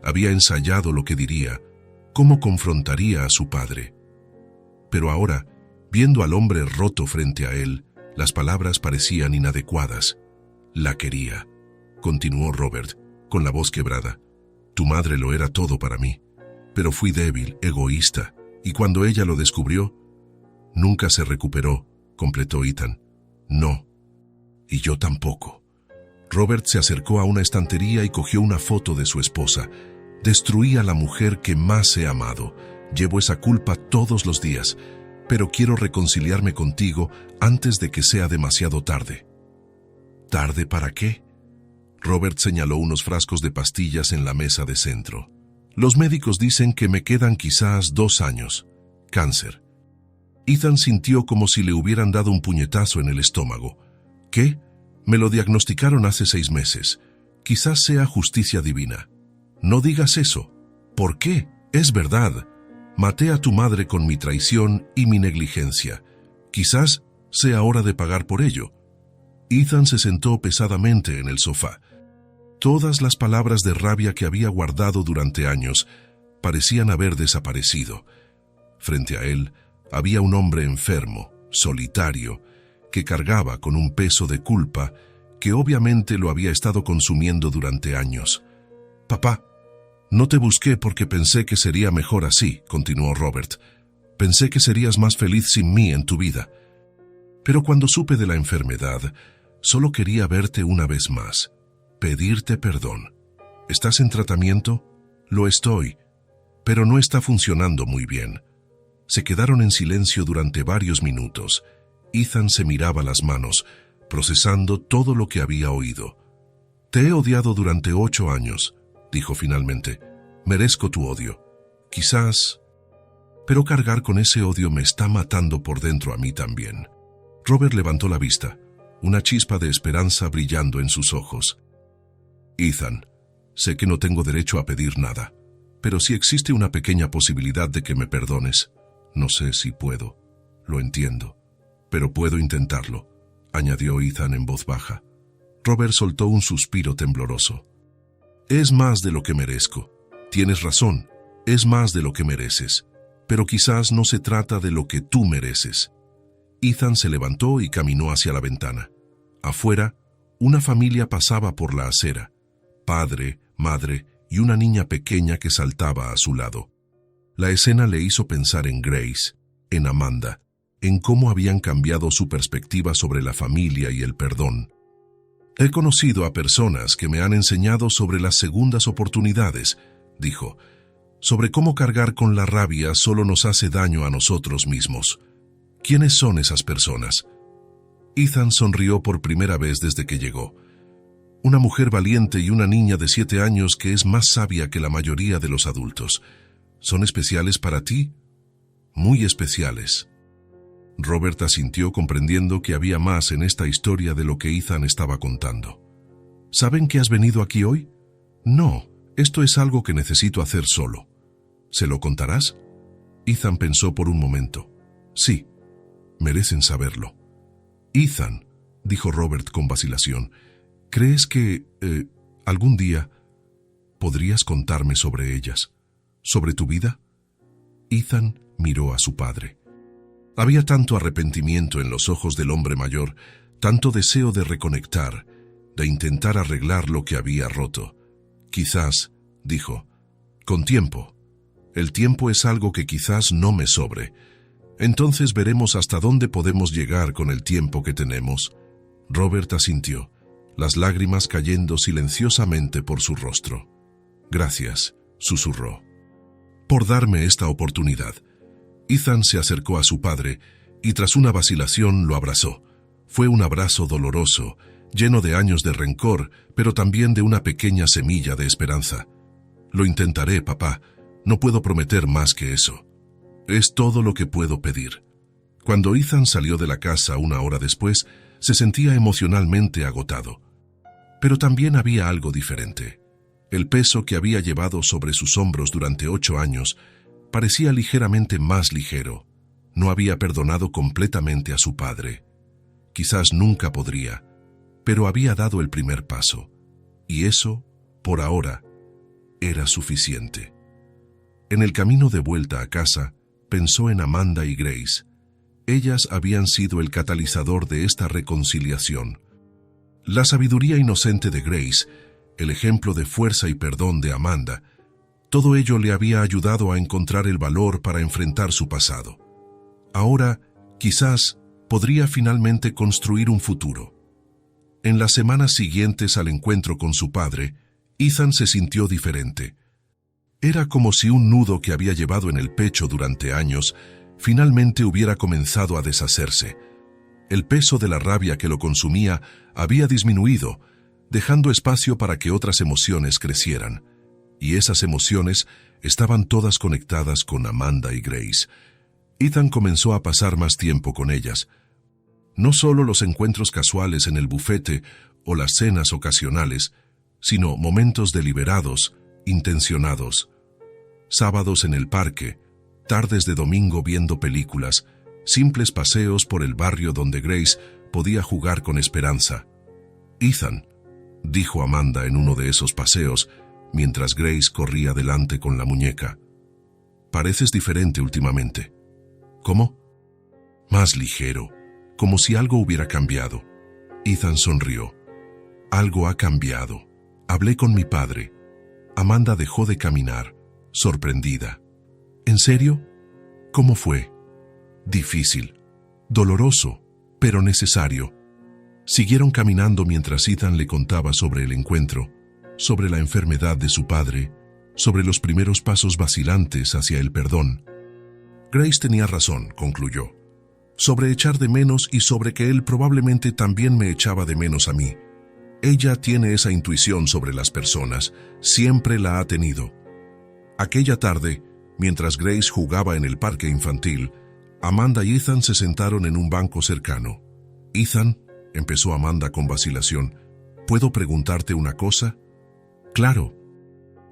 Había ensayado lo que diría, cómo confrontaría a su padre. Pero ahora, viendo al hombre roto frente a él, las palabras parecían inadecuadas. «La quería», continuó Robert, con la voz quebrada. «Tu madre lo era todo para mí, pero fui débil, egoísta, y cuando ella lo descubrió, nunca se recuperó», completó Ethan. «No, y yo tampoco». Robert se acercó a una estantería y cogió una foto de su esposa. «Destruí a la mujer que más he amado. Llevo esa culpa todos los días, pero quiero reconciliarme contigo antes de que sea demasiado tarde». «¿Tarde para qué?». Robert señaló unos frascos de pastillas en la mesa de centro. «Los médicos dicen que me quedan quizás 2 años. Cáncer». Ethan sintió como si le hubieran dado un puñetazo en el estómago. «¿Qué? Me lo diagnosticaron hace 6 meses. Quizás sea justicia divina». «No digas eso». «¿Por qué? Es verdad. Maté a tu madre con mi traición y mi negligencia. Quizás sea hora de pagar por ello. Ethan se sentó pesadamente en el sofá. Todas las palabras de rabia que había guardado durante años parecían haber desaparecido. Frente a él había un hombre enfermo, solitario, que cargaba con un peso de culpa que obviamente lo había estado consumiendo durante años. «Papá, no te busqué porque pensé que sería mejor así», continuó Robert. «Pensé que serías más feliz sin mí en tu vida. Pero cuando supe de la enfermedad, solo quería verte una vez más, pedirte perdón. ¿Estás en tratamiento?» «Lo estoy, pero no está funcionando muy bien». Se quedaron en silencio durante varios minutos. Ethan se miraba las manos, procesando todo lo que había oído. «Te he odiado durante 8 años», dijo finalmente. «Merezco tu odio. Quizás... pero cargar con ese odio me está matando por dentro a mí también». Robert levantó la vista, una chispa de esperanza brillando en sus ojos. «Ethan, sé que no tengo derecho a pedir nada, pero si existe una pequeña posibilidad de que me perdones, no sé si puedo. Lo entiendo, pero puedo intentarlo», añadió Ethan en voz baja. Robert soltó un suspiro tembloroso. «Es más de lo que merezco. Tienes razón, es más de lo que mereces. Pero quizás no se trata de lo que tú mereces». Ethan se levantó y caminó hacia la ventana. Afuera, una familia pasaba por la acera. Padre, madre y una niña pequeña que saltaba a su lado. La escena le hizo pensar en Grace, en Amanda, en cómo habían cambiado su perspectiva sobre la familia y el perdón. «He conocido a personas que me han enseñado sobre las segundas oportunidades», dijo, «sobre cómo cargar con la rabia solo nos hace daño a nosotros mismos. ¿Quiénes son esas personas?» Ethan sonrió por primera vez desde que llegó. «Una mujer valiente y una niña de 7 años que es más sabia que la mayoría de los adultos. ¿Son especiales para ti?» «Muy especiales». Robert asintió comprendiendo que había más en esta historia de lo que Ethan estaba contando. «¿Saben que has venido aquí hoy?» «No, esto es algo que necesito hacer solo». «¿Se lo contarás?» Ethan pensó por un momento. «Sí, merecen saberlo». «Ethan», dijo Robert con vacilación, «¿crees que, algún día, podrías contarme sobre ellas? ¿Sobre tu vida?» Ethan miró a su padre. Había tanto arrepentimiento en los ojos del hombre mayor, tanto deseo de reconectar, de intentar arreglar lo que había roto. «Quizás», dijo, «con tiempo. El tiempo es algo que quizás no me sobre. Entonces veremos hasta dónde podemos llegar con el tiempo que tenemos». Robert asintió, las lágrimas cayendo silenciosamente por su rostro. «Gracias», susurró, «por darme esta oportunidad». Ethan se acercó a su padre y tras una vacilación lo abrazó. Fue un abrazo doloroso, lleno de años de rencor, pero también de una pequeña semilla de esperanza. «Lo intentaré, papá. No puedo prometer más que eso. Es todo lo que puedo pedir». Cuando Ethan salió de la casa 1 hora después, se sentía emocionalmente agotado. Pero también había algo diferente. El peso que había llevado sobre sus hombros durante 8 años parecía ligeramente más ligero. No había perdonado completamente a su padre. Quizás nunca podría, pero había dado el primer paso. Y eso, por ahora, era suficiente. En el camino de vuelta a casa, pensó en Amanda y Grace. Ellas habían sido el catalizador de esta reconciliación. La sabiduría inocente de Grace, el ejemplo de fuerza y perdón de Amanda, todo ello le había ayudado a encontrar el valor para enfrentar su pasado. Ahora, quizás, podría finalmente construir un futuro. En las semanas siguientes al encuentro con su padre, Ethan se sintió diferente. Era como si un nudo que había llevado en el pecho durante años finalmente hubiera comenzado a deshacerse. El peso de la rabia que lo consumía había disminuido, dejando espacio para que otras emociones crecieran. Y esas emociones estaban todas conectadas con Amanda y Grace. Ethan comenzó a pasar más tiempo con ellas. No solo los encuentros casuales en el bufete o las cenas ocasionales, sino momentos deliberados, intencionados. Sábados en el parque, tardes de domingo viendo películas, simples paseos por el barrio donde Grace podía jugar con esperanza. «Ethan», dijo Amanda en uno de esos paseos, mientras Grace corría delante con la muñeca, «pareces diferente últimamente». «¿Cómo?» «Más ligero, como si algo hubiera cambiado». Ethan sonrió. «Algo ha cambiado. Hablé con mi padre». Amanda dejó de caminar, sorprendida. «¿En serio? ¿Cómo fue?» «Difícil, doloroso, pero necesario». Siguieron caminando mientras Ethan le contaba sobre el encuentro, sobre la enfermedad de su padre, sobre los primeros pasos vacilantes hacia el perdón. «Grace tenía razón», concluyó, «sobre echar de menos y sobre que él probablemente también me echaba de menos a mí. Ella tiene esa intuición sobre las personas, siempre la ha tenido». Aquella tarde, mientras Grace jugaba en el parque infantil, Amanda y Ethan se sentaron en un banco cercano. «Ethan», empezó Amanda con vacilación, «¿puedo preguntarte una cosa?» «Claro».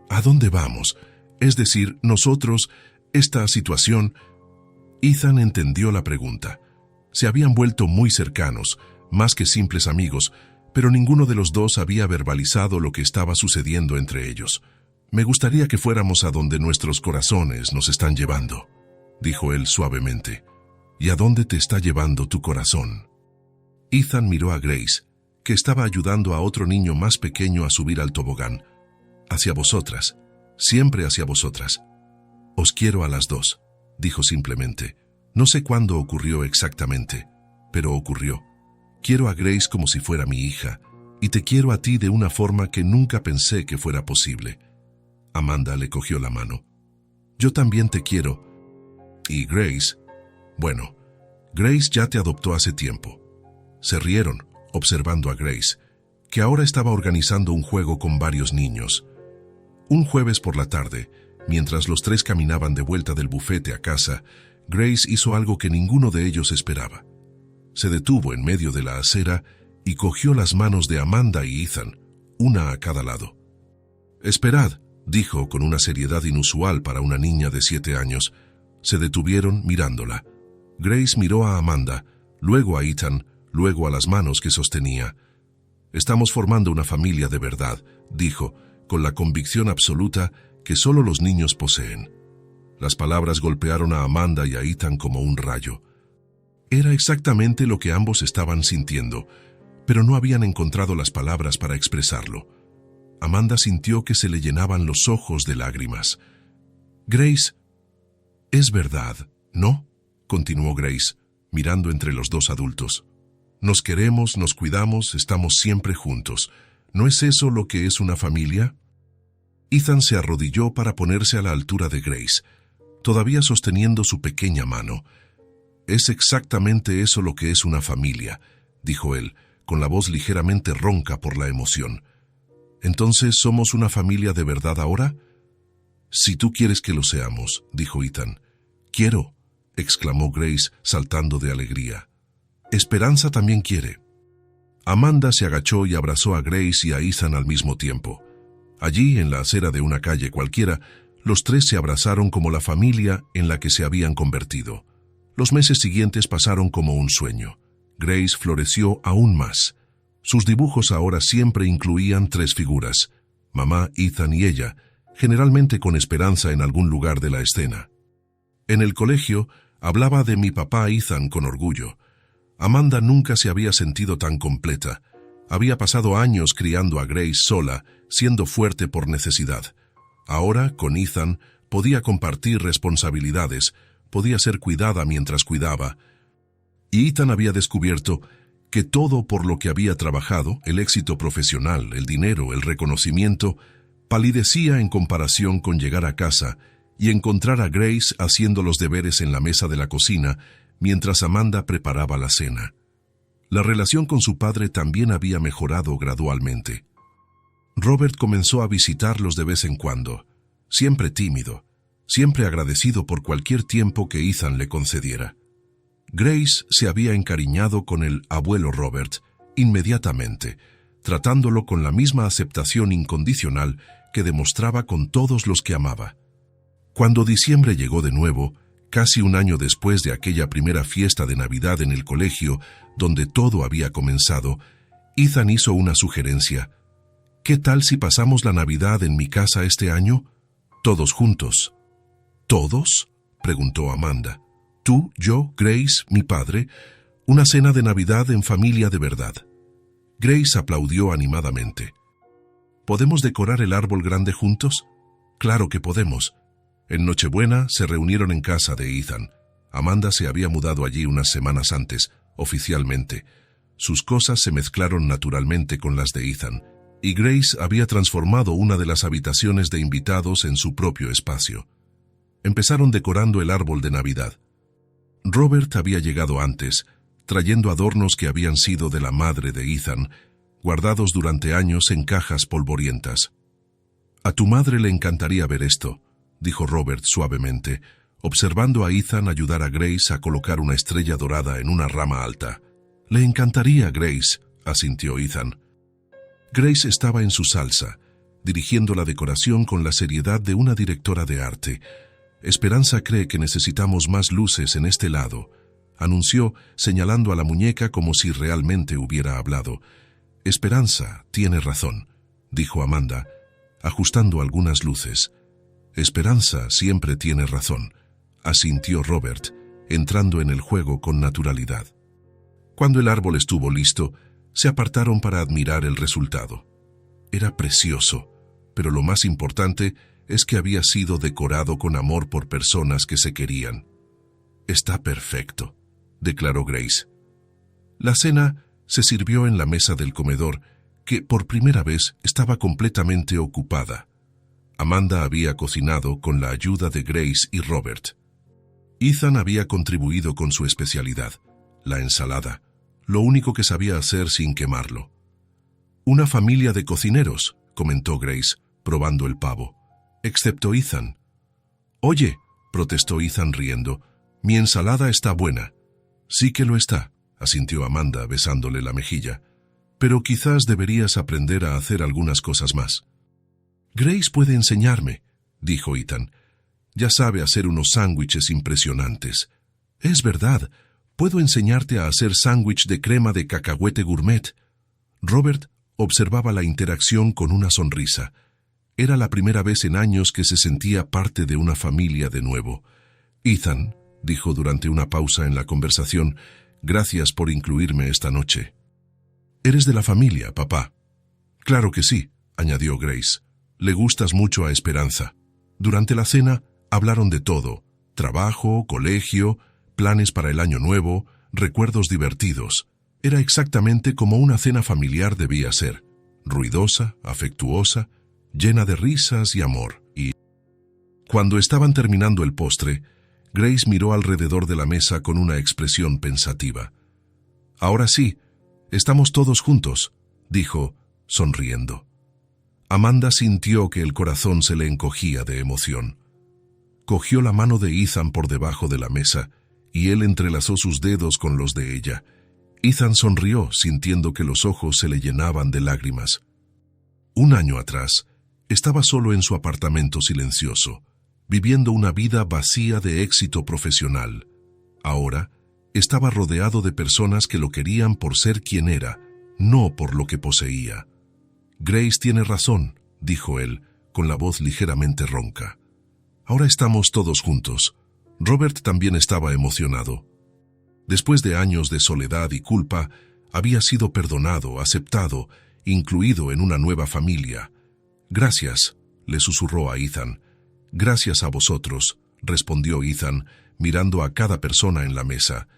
«¿A dónde vamos? Es decir, nosotros, esta situación...» Ethan entendió la pregunta. Se habían vuelto muy cercanos, más que simples amigos, pero ninguno de los dos había verbalizado lo que estaba sucediendo entre ellos. «Me gustaría que fuéramos a donde nuestros corazones nos están llevando», dijo él suavemente. «¿Y a dónde te está llevando tu corazón?» Ethan miró a Grace, que estaba ayudando a otro niño más pequeño a subir al tobogán. «Hacia vosotras, siempre hacia vosotras». «Os quiero a las dos», dijo simplemente. «No sé cuándo ocurrió exactamente, pero ocurrió. Quiero a Grace como si fuera mi hija, y te quiero a ti de una forma que nunca pensé que fuera posible». Amanda le cogió la mano. «Yo también te quiero. Y Grace, bueno, Grace ya te adoptó hace tiempo». Se rieron, observando a Grace, que ahora estaba organizando un juego con varios niños. Un jueves por la tarde, mientras los tres caminaban de vuelta del bufete a casa, Grace hizo algo que ninguno de ellos esperaba. Se detuvo en medio de la acera y cogió las manos de Amanda y Ethan, una a cada lado. «Esperad», dijo con una seriedad inusual para una niña de 7 años. Se detuvieron mirándola. Grace miró a Amanda, luego a Ethan, luego a las manos que sostenía. «Estamos formando una familia de verdad», dijo, con la convicción absoluta que solo los niños poseen. Las palabras golpearon a Amanda y a Ethan como un rayo. Era exactamente lo que ambos estaban sintiendo, pero no habían encontrado las palabras para expresarlo. Amanda sintió que se le llenaban los ojos de lágrimas. «Grace, es verdad, ¿no?», continuó Grace, mirando entre los dos adultos. «Nos queremos, nos cuidamos, estamos siempre juntos. ¿No es eso lo que es una familia?» Ethan se arrodilló para ponerse a la altura de Grace, todavía sosteniendo su pequeña mano. «Es exactamente eso lo que es una familia», dijo él, con la voz ligeramente ronca por la emoción. «¿Entonces somos una familia de verdad ahora?» «Si tú quieres que lo seamos», dijo Ethan. «Quiero», exclamó Grace, saltando de alegría. «Esperanza también quiere». Amanda se agachó y abrazó a Grace y a Ethan al mismo tiempo. Allí, en la acera de una calle cualquiera, los tres se abrazaron como la familia en la que se habían convertido. Los meses siguientes pasaron como un sueño. Grace floreció aún más. Sus dibujos ahora siempre incluían 3 figuras: mamá, Ethan y ella, generalmente con Esperanza en algún lugar de la escena. En el colegio, hablaba de mi papá Ethan con orgullo. Amanda nunca se había sentido tan completa. Había pasado años criando a Grace sola, siendo fuerte por necesidad. Ahora, con Ethan, podía compartir responsabilidades, podía ser cuidada mientras cuidaba. Y Ethan había descubierto que todo por lo que había trabajado, el éxito profesional, el dinero, el reconocimiento, palidecía en comparación con llegar a casa y encontrar a Grace haciendo los deberes en la mesa de la cocina mientras Amanda preparaba la cena. La relación con su padre también había mejorado gradualmente. Robert comenzó a visitarlos de vez en cuando, siempre tímido, siempre agradecido por cualquier tiempo que Ethan le concediera. Grace se había encariñado con el abuelo Robert inmediatamente, tratándolo con la misma aceptación incondicional que demostraba con todos los que amaba. Cuando diciembre llegó de nuevo, Casi un año después de aquella primera fiesta de Navidad en el colegio, donde todo había comenzado, Ethan hizo una sugerencia. ¿Qué tal si pasamos la Navidad en mi casa este año? Todos juntos. ¿Todos?, preguntó Amanda. Tú, yo, Grace, mi padre, una cena de Navidad en familia de verdad. Grace aplaudió animadamente. ¿Podemos decorar el árbol grande juntos? Claro que podemos. En Nochebuena se reunieron en casa de Ethan. Amanda se había mudado allí unas semanas antes, oficialmente. Sus cosas se mezclaron naturalmente con las de Ethan, y Grace había transformado una de las habitaciones de invitados en su propio espacio. Empezaron decorando el árbol de Navidad. Robert había llegado antes, trayendo adornos que habían sido de la madre de Ethan, guardados durante años en cajas polvorientas. «A tu madre le encantaría ver esto», dijo Robert suavemente, observando a Ethan ayudar a Grace a colocar una estrella dorada en una rama alta. «Le encantaría, Grace», asintió Ethan. Grace estaba en su salsa, dirigiendo la decoración con la seriedad de una directora de arte. «Esperanza cree que necesitamos más luces en este lado», anunció, señalando a la muñeca como si realmente hubiera hablado. «Esperanza tiene razón», dijo Amanda, ajustando algunas luces. «Esperanza siempre tiene razón», asintió Robert, entrando en el juego con naturalidad. Cuando el árbol estuvo listo, se apartaron para admirar el resultado. Era precioso, pero lo más importante es que había sido decorado con amor por personas que se querían. «Está perfecto», declaró Grace. La cena se sirvió en la mesa del comedor, que por primera vez estaba completamente ocupada. Amanda había cocinado con la ayuda de Grace y Robert. Ethan había contribuido con su especialidad, la ensalada, lo único que sabía hacer sin quemarlo. «Una familia de cocineros», comentó Grace, probando el pavo, «excepto Ethan». «Oye», protestó Ethan riendo, «mi ensalada está buena». «Sí que lo está», asintió Amanda besándole la mejilla, «pero quizás deberías aprender a hacer algunas cosas más». «Grace puede enseñarme», dijo Ethan. «Ya sabe hacer unos sándwiches impresionantes». «Es verdad, puedo enseñarte a hacer sándwich de crema de cacahuete gourmet». Robert observaba la interacción con una sonrisa. Era la primera vez en años que se sentía parte de una familia de nuevo. «Ethan», dijo durante una pausa en la conversación, «gracias por incluirme esta noche». «Eres de la familia, papá». «Claro que sí», añadió Grace. «Le gustas mucho a Esperanza». Durante la cena hablaron de todo: trabajo, colegio, planes para el año nuevo, recuerdos divertidos. Era exactamente como una cena familiar debía ser: ruidosa, afectuosa, llena de risas y amor. Y cuando estaban terminando el postre, Grace miró alrededor de la mesa con una expresión pensativa. «Ahora sí, estamos todos juntos», dijo, sonriendo. Amanda sintió que el corazón se le encogía de emoción. Cogió la mano de Ethan por debajo de la mesa, y él entrelazó sus dedos con los de ella. Ethan sonrió, sintiendo que los ojos se le llenaban de lágrimas. Un año atrás, estaba solo en su apartamento silencioso, viviendo una vida vacía de éxito profesional. Ahora, estaba rodeado de personas que lo querían por ser quien era, no por lo que poseía. «Grace tiene razón», dijo él, con la voz ligeramente ronca. «Ahora estamos todos juntos». Robert también estaba emocionado. Después de años de soledad y culpa, había sido perdonado, aceptado, incluido en una nueva familia. «Gracias», le susurró a Ethan. «Gracias a vosotros», respondió Ethan, mirando a cada persona en la mesa,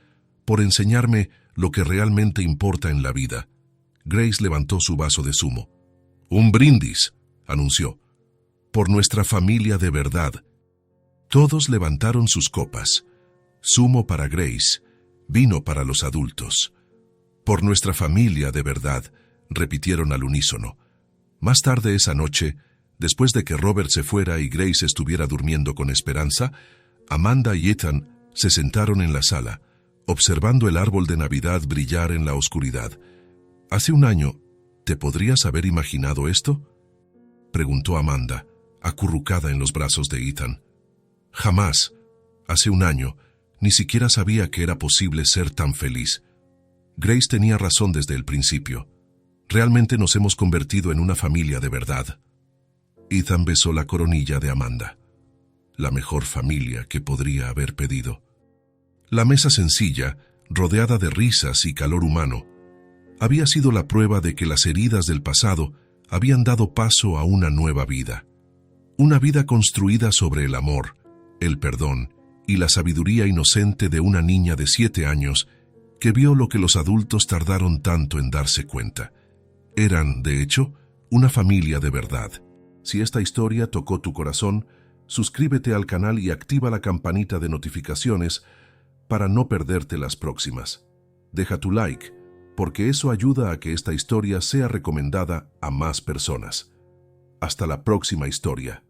«por enseñarme lo que realmente importa en la vida». Grace levantó su vaso de zumo. «Un brindis», anunció, «por nuestra familia de verdad». Todos levantaron sus copas. Zumo para Grace, vino para los adultos. «Por nuestra familia de verdad», repitieron al unísono. Más tarde esa noche, después de que Robert se fuera y Grace estuviera durmiendo con Esperanza, Amanda y Ethan se sentaron en la sala, observando el árbol de Navidad brillar en la oscuridad. «Hace un año, ¿te podrías haber imaginado esto?», preguntó Amanda, acurrucada en los brazos de Ethan. «Jamás», Hace un año, ni siquiera sabía que era posible ser tan feliz. Grace tenía razón desde el principio. Realmente nos hemos convertido en una familia de verdad. Ethan besó la coronilla de Amanda. La mejor familia que podría haber pedido. La mesa sencilla, rodeada de risas y calor humano, había sido la prueba de que las heridas del pasado habían dado paso a una nueva vida. Una vida construida sobre el amor, el perdón y la sabiduría inocente de una niña de 7 años que vio lo que los adultos tardaron tanto en darse cuenta. Eran, de hecho, una familia de verdad. Si esta historia tocó tu corazón, suscríbete al canal y activa la campanita de notificaciones para no perderte las próximas. Deja tu like, porque eso ayuda a que esta historia sea recomendada a más personas. Hasta la próxima historia.